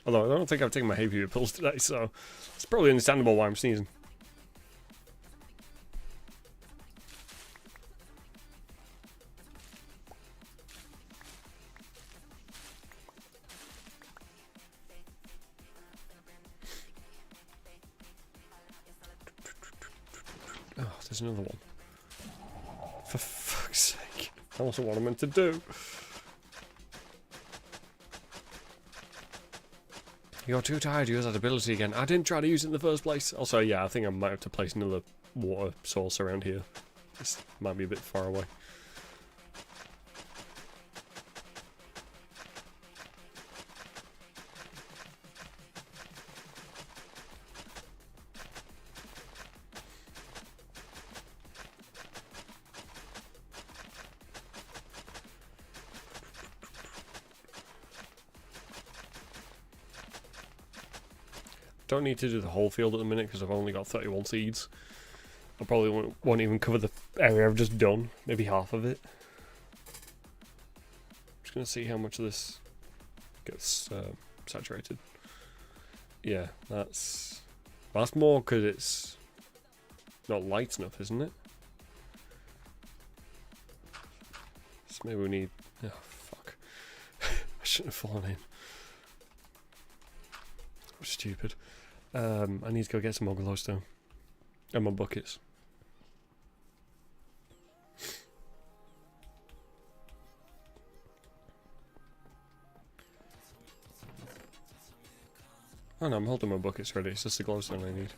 Although I don't think I've taken my hay fever pills today, so it's probably understandable why I'm sneezing. there's another one. For fuck's sake. That wasn't what I meant to do. You're too tired to use that ability again. I didn't try to use it in the first place. Also, yeah, I think I might have to place another water source around here. This might be a bit far away. Don't need to do the whole field at the minute because I've only got 31 seeds. I probably won't even cover the area I've just done, maybe half of it. Just gonna see how much of this gets saturated. Yeah, that's more because it's not light enough, isn't it? So maybe we need. Oh fuck! I shouldn't have fallen in. I'm stupid. I need to go get some more glowstone and my buckets. Oh no, I'm holding my buckets ready. It's just the glowstone I need.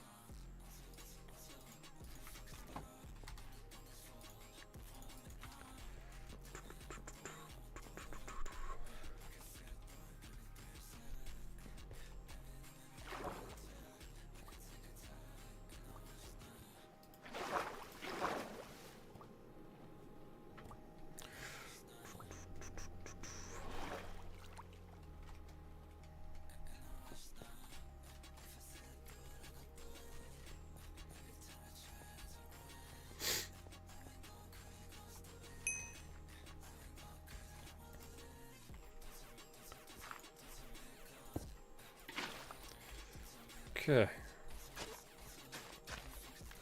Okay.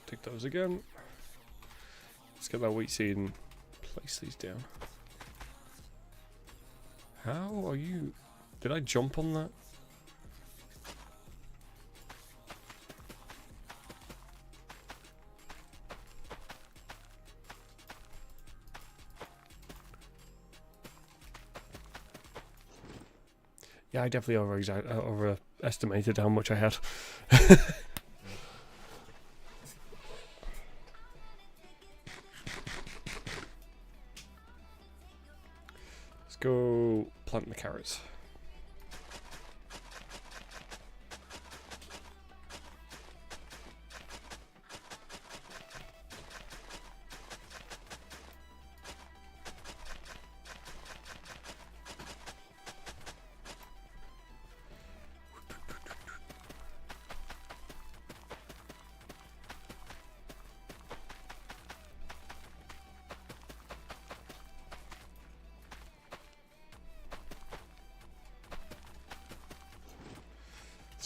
Take those again. Let's get that wheat seed and place these down. How are you? Did I jump on that? Yeah, I definitely overestimated how much I had. Let's go plant the carrots.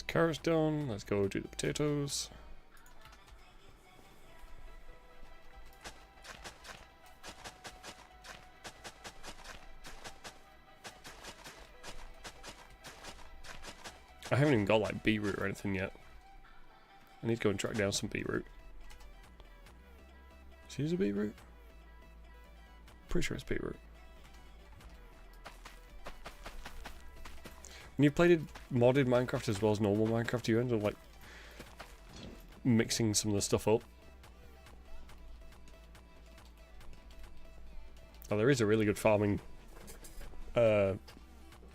Carrots done. Let's go do the potatoes. I haven't even got like beetroot or anything yet. I need to go and track down some beetroot. Is this a beetroot? Pretty sure it's beetroot. When you played modded Minecraft as well as normal Minecraft, you end up like mixing some of the stuff up. Oh, there is a really good farming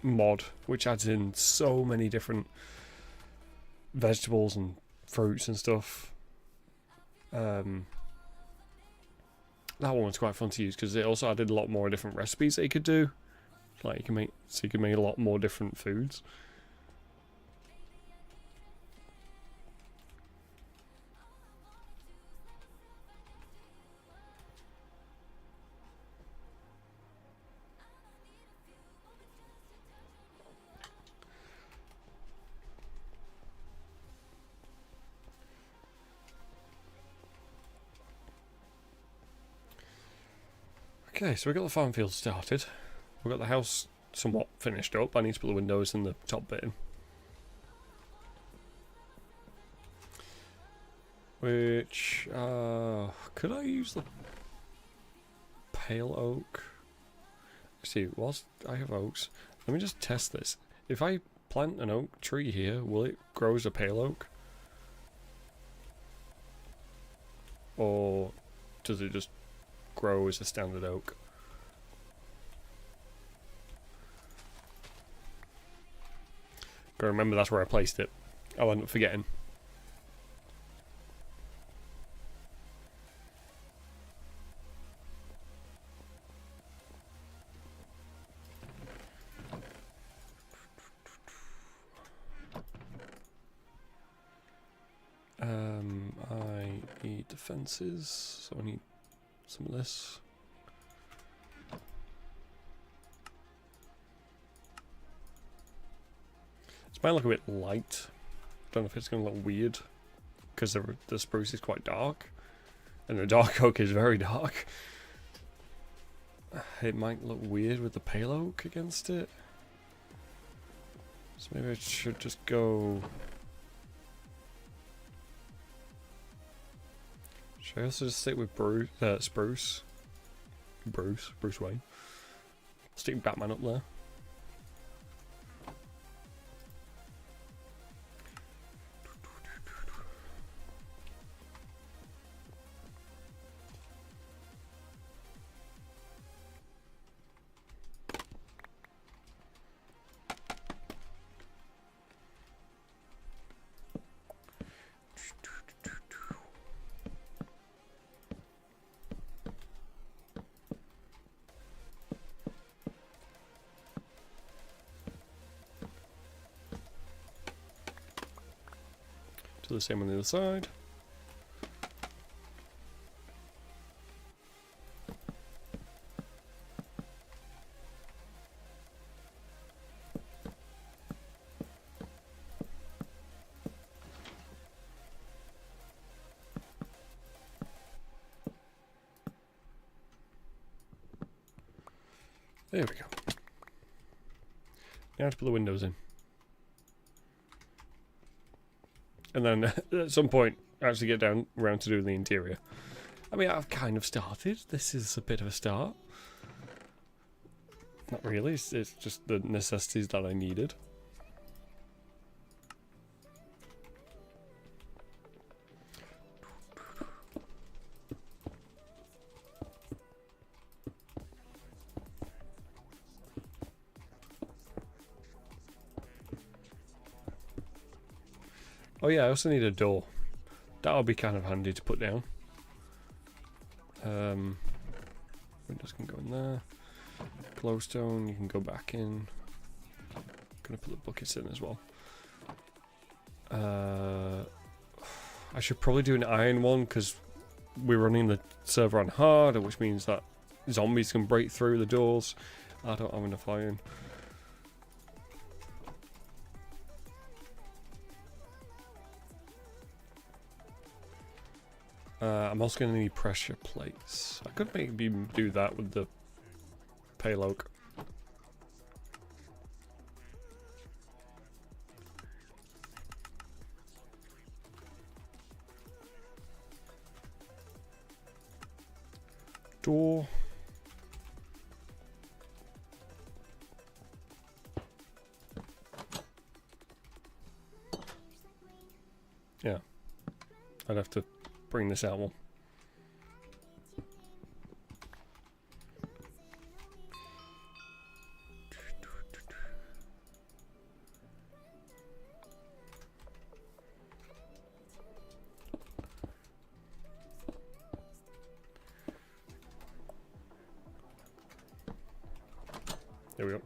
mod which adds in so many different vegetables and fruits and stuff. That one was quite fun to use because it also added a lot more different recipes that you could do. Like you can make a lot more different foods. Okay, so we got the farm field started. We've got the house somewhat finished up. I need to put the windows in the top bit in. Which, could I use the pale oak? See, whilst I have oaks, let me just test this. If I plant an oak tree here, will it grow as a pale oak? Or does it just grow as a standard oak? Gotta remember that's where I placed it. I'll end up forgetting. I need defenses, so I need some of this. This might look a bit light. Don't know if it's going to look weird because the spruce is quite dark, and the dark oak is very dark. It might look weird with the pale oak against it. So maybe I should just go. Should I also just stick with Spruce? Bruce Wayne. Stick Batman up there. Do the same on the other side. There we go. Now to put the windows in. And then at some point, actually get down around to doing the interior. I mean, I've kind of started. This is a bit of a start. Not really, it's just the necessities that I needed. Oh yeah, I also need a door. That'll be kind of handy to put down. Windows can go in there. Glowstone, you can go back in. Gonna put the buckets in as well. I should probably do an iron one because we're running the server on hard, which means that zombies can break through the doors. I don't have enough iron. I'm also going to need pressure plates. I could maybe do that with the pale oak. Door. Yeah. I'd have to bring this out more. There we go.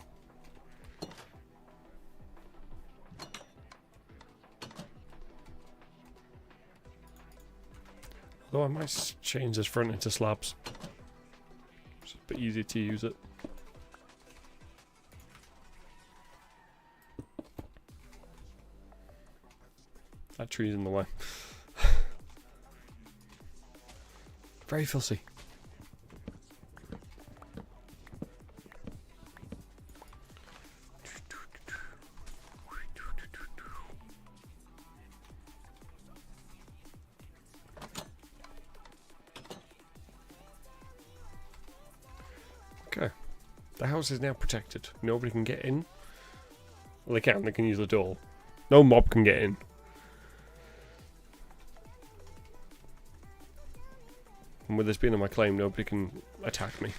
Although I might change this front into slabs. It's a bit easier to use it. That tree's in the way. Very fussy. The house is now protected. Nobody can get in. Well, they can. They can use the door. No mob can get in. And with this being on my claim, nobody can attack me.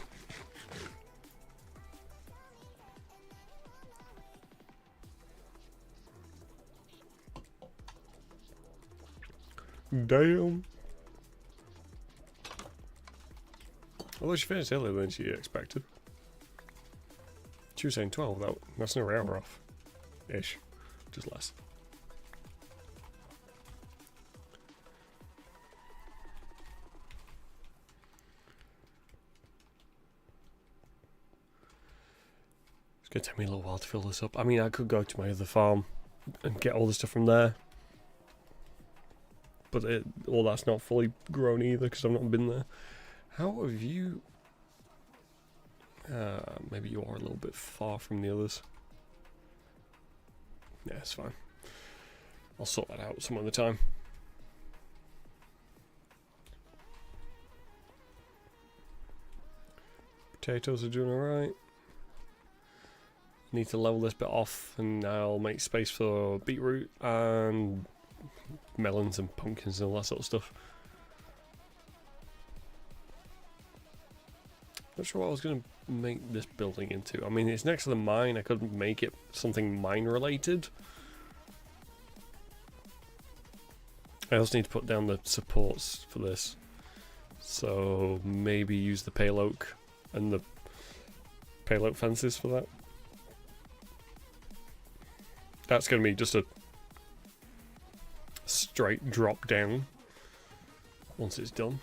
Damn. Although she finished earlier than she expected. She was saying 12, that's an hour off. Ish. Just less. It's going to take me a little while to fill this up. I mean, I could go to my other farm and get all the stuff from there. But all that's not fully grown either because I've not been there. How have you... maybe you are a little bit far from the others. Yeah, it's fine. I'll sort that out some other time. Potatoes are doing alright. Need to level this bit off and I'll make space for beetroot and melons and pumpkins and all that sort of stuff. Not sure what I was going to make this building into. I mean, it's next to the mine. I could make it something mine related. I also need to put down the supports for this. So maybe use the pale oak and the pale oak fences for that. That's going to be just a straight drop down once it's done.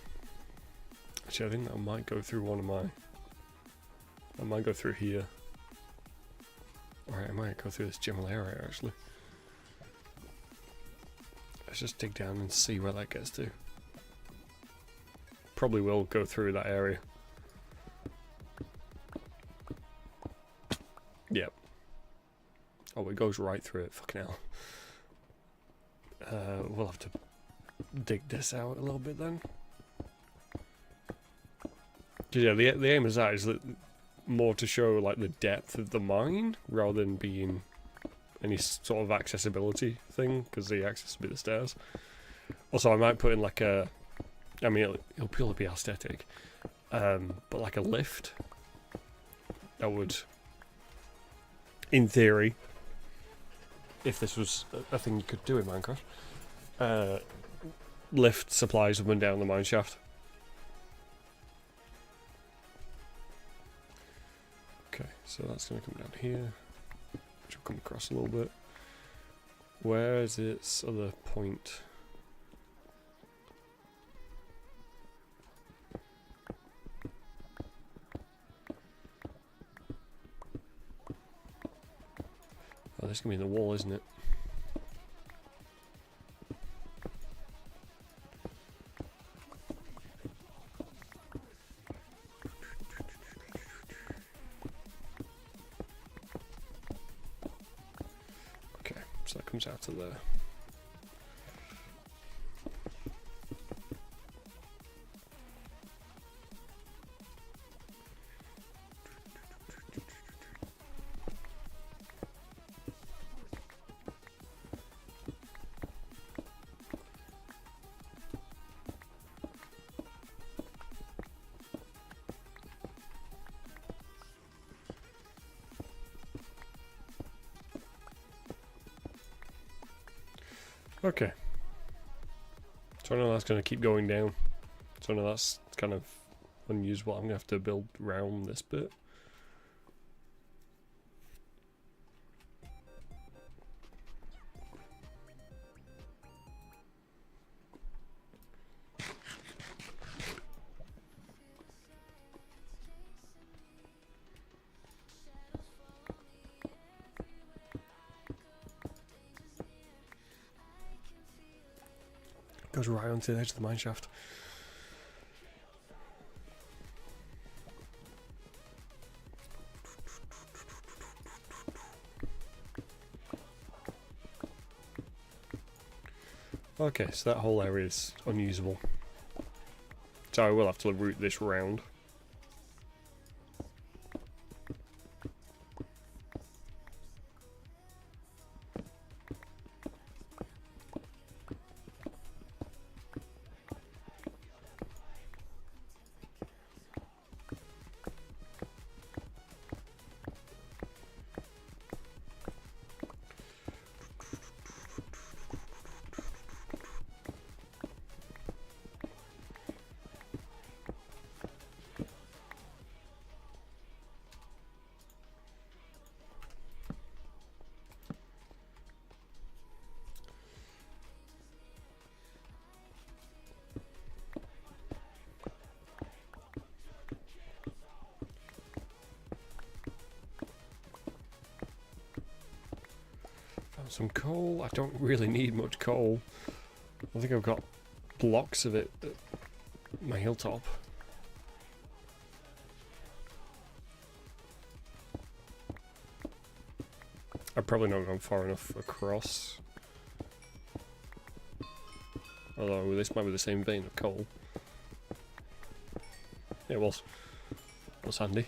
Actually, I think that might go through one of my... I might go through here. Alright, I might go through this general area, actually. Let's just dig down and see where that gets to. Probably will go through that area. Yep. Oh, it goes right through it. Fucking hell. We'll have to dig this out a little bit then. Yeah, the aim is that more to show like the depth of the mine rather than being any sort of accessibility thing, because the access will be the stairs. Also, I might put in like a, I mean, it'll purely be aesthetic, but like a lift that would, in theory, if this was a thing you could do in Minecraft, lift supplies up and down the mine shaft. Okay, so that's going to come down here, which will come across a little bit. Where is its other point? Oh, this is going to be in the wall, isn't it? So that comes out to there. Okay. So I know that's going to keep going down. So I know that's kind of unusable. I'm going to have to build around this bit. Goes right onto the edge of the mine shaft. Okay, so that whole area is unusable. So I will have to route this round. Some coal. I don't really need much coal. I think I've got blocks of it at my hilltop. I've probably not gone far enough across. Although this might be the same vein of coal. Yeah, it was. It was handy.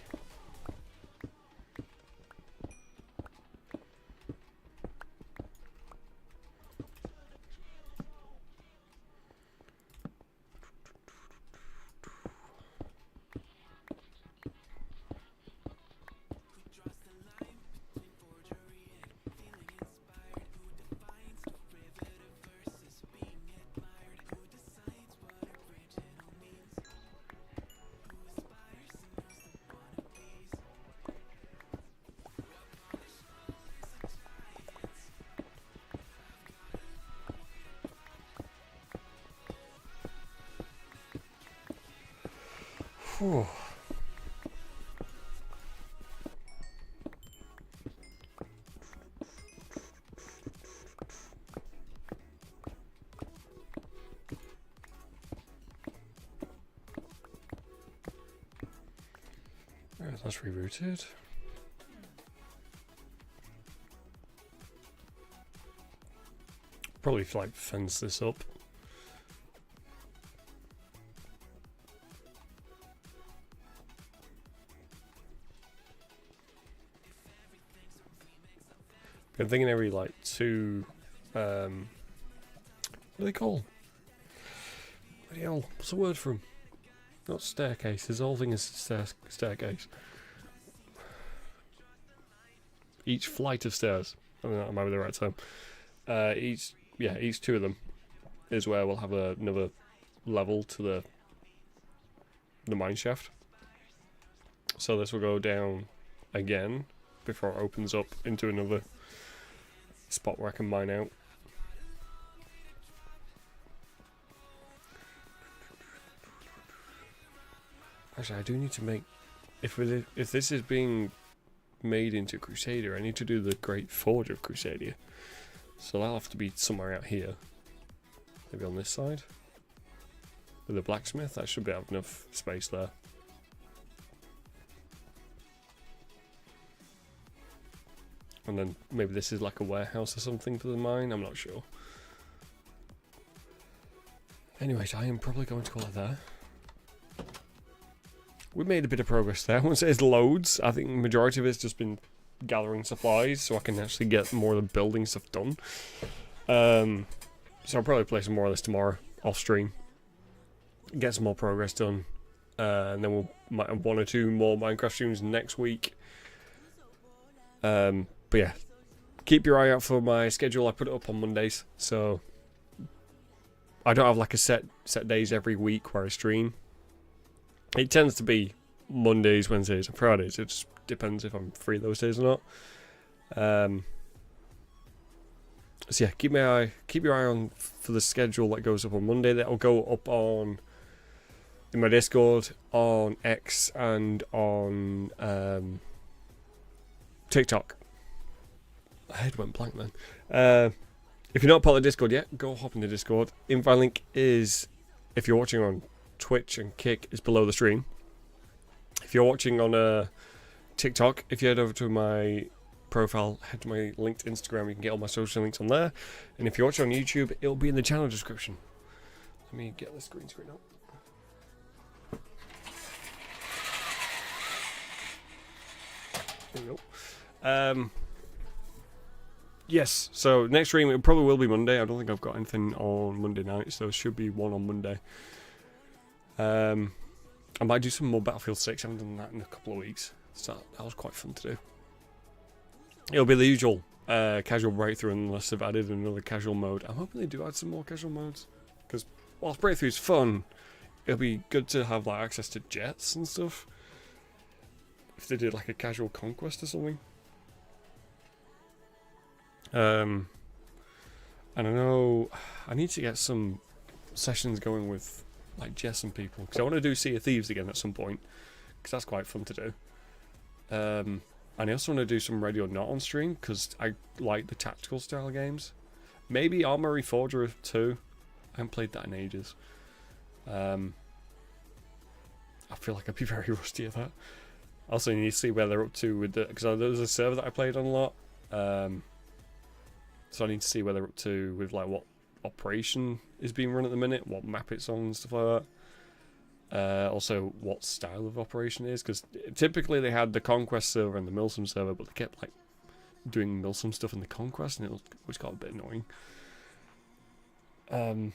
Whew. Right, that's rerouted. Probably like fence this up. I'm thinking every like two, what are they called? Bloody hell, what's the word for them? Not staircases, the whole thing is staircase. Each flight of stairs, I don't know, that might be the right term. Each two of them is where we'll have another level to the mine shaft. So this will go down again before it opens up into another spot where I can mine out. Actually, I do need to make, if this is being made into Crusadia, I need to do the Great Forge of Crusadia. So that'll have to be somewhere out here. Maybe on this side. With the blacksmith, I should be have enough space there. And then maybe this is like a warehouse or something for the mine, I'm not sure. Anyways, I am probably going to call it there. We made a bit of progress there. I won't say it's loads. I think the majority of it's just been gathering supplies so I can actually get more of the building stuff done. So I'll probably play some more of this tomorrow off stream. Get some more progress done. And then we'll might have one or two more Minecraft streams next week. But yeah, keep your eye out for my schedule. I put it up on Mondays, so I don't have like a set days every week where I stream. It tends to be Mondays, Wednesdays, and Fridays. It just depends if I'm free those days or not. So yeah, keep your eye on for the schedule that goes up on Monday. That'll go up in my Discord, on X, and on TikTok. My head went blank then. If you're not part of the Discord yet, go hop in the Discord. Invite link is, if you're watching on Twitch and Kick, is below the stream. If you're watching on TikTok, if you head over to my profile, head to my linked Instagram, you can get all my social links on there. And if you're watching on YouTube, it'll be in the channel description. Let me get this green screen up. There we go. Yes, so next stream, it probably will be Monday. I don't think I've got anything on Monday night, so there should be one on Monday. I might do some more Battlefield 6. I haven't done that in a couple of weeks, so that was quite fun to do. It'll be the usual casual breakthrough unless they've added another casual mode. I'm hoping they do add some more casual modes, because whilst breakthrough is fun, it'll be good to have like access to jets and stuff. If they did like a casual conquest or something. And I know I need to get some sessions going with like Jess and people, because I want to do Sea of Thieves again at some point, because that's quite fun to do. And I also want to do some Ready or Not on stream, because I like the tactical style games. Maybe Arma Reforger 2. I haven't played that in ages. I feel like I'd be very rusty at that. Also, you need to see where they're up to with the... Because there was a server that I played on a lot. So I need to see where they're up to with like what operation is being run at the minute, what map it's on, and stuff like that. Also, what style of operation it is, because typically they had the Conquest server and the Milsim server, but they kept like doing Milsim stuff in the Conquest, and which got a bit annoying. But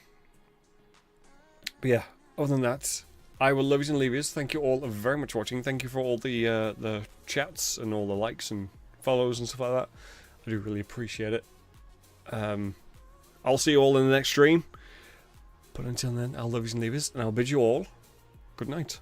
yeah, other than that, I will love you and leave you. Thank you all very much for watching. Thank you for all the chats and all the likes and follows and stuff like that. I do really appreciate it. I'll see you all in the next stream. But until then, I'll love you and leave you, and I'll bid you all good night.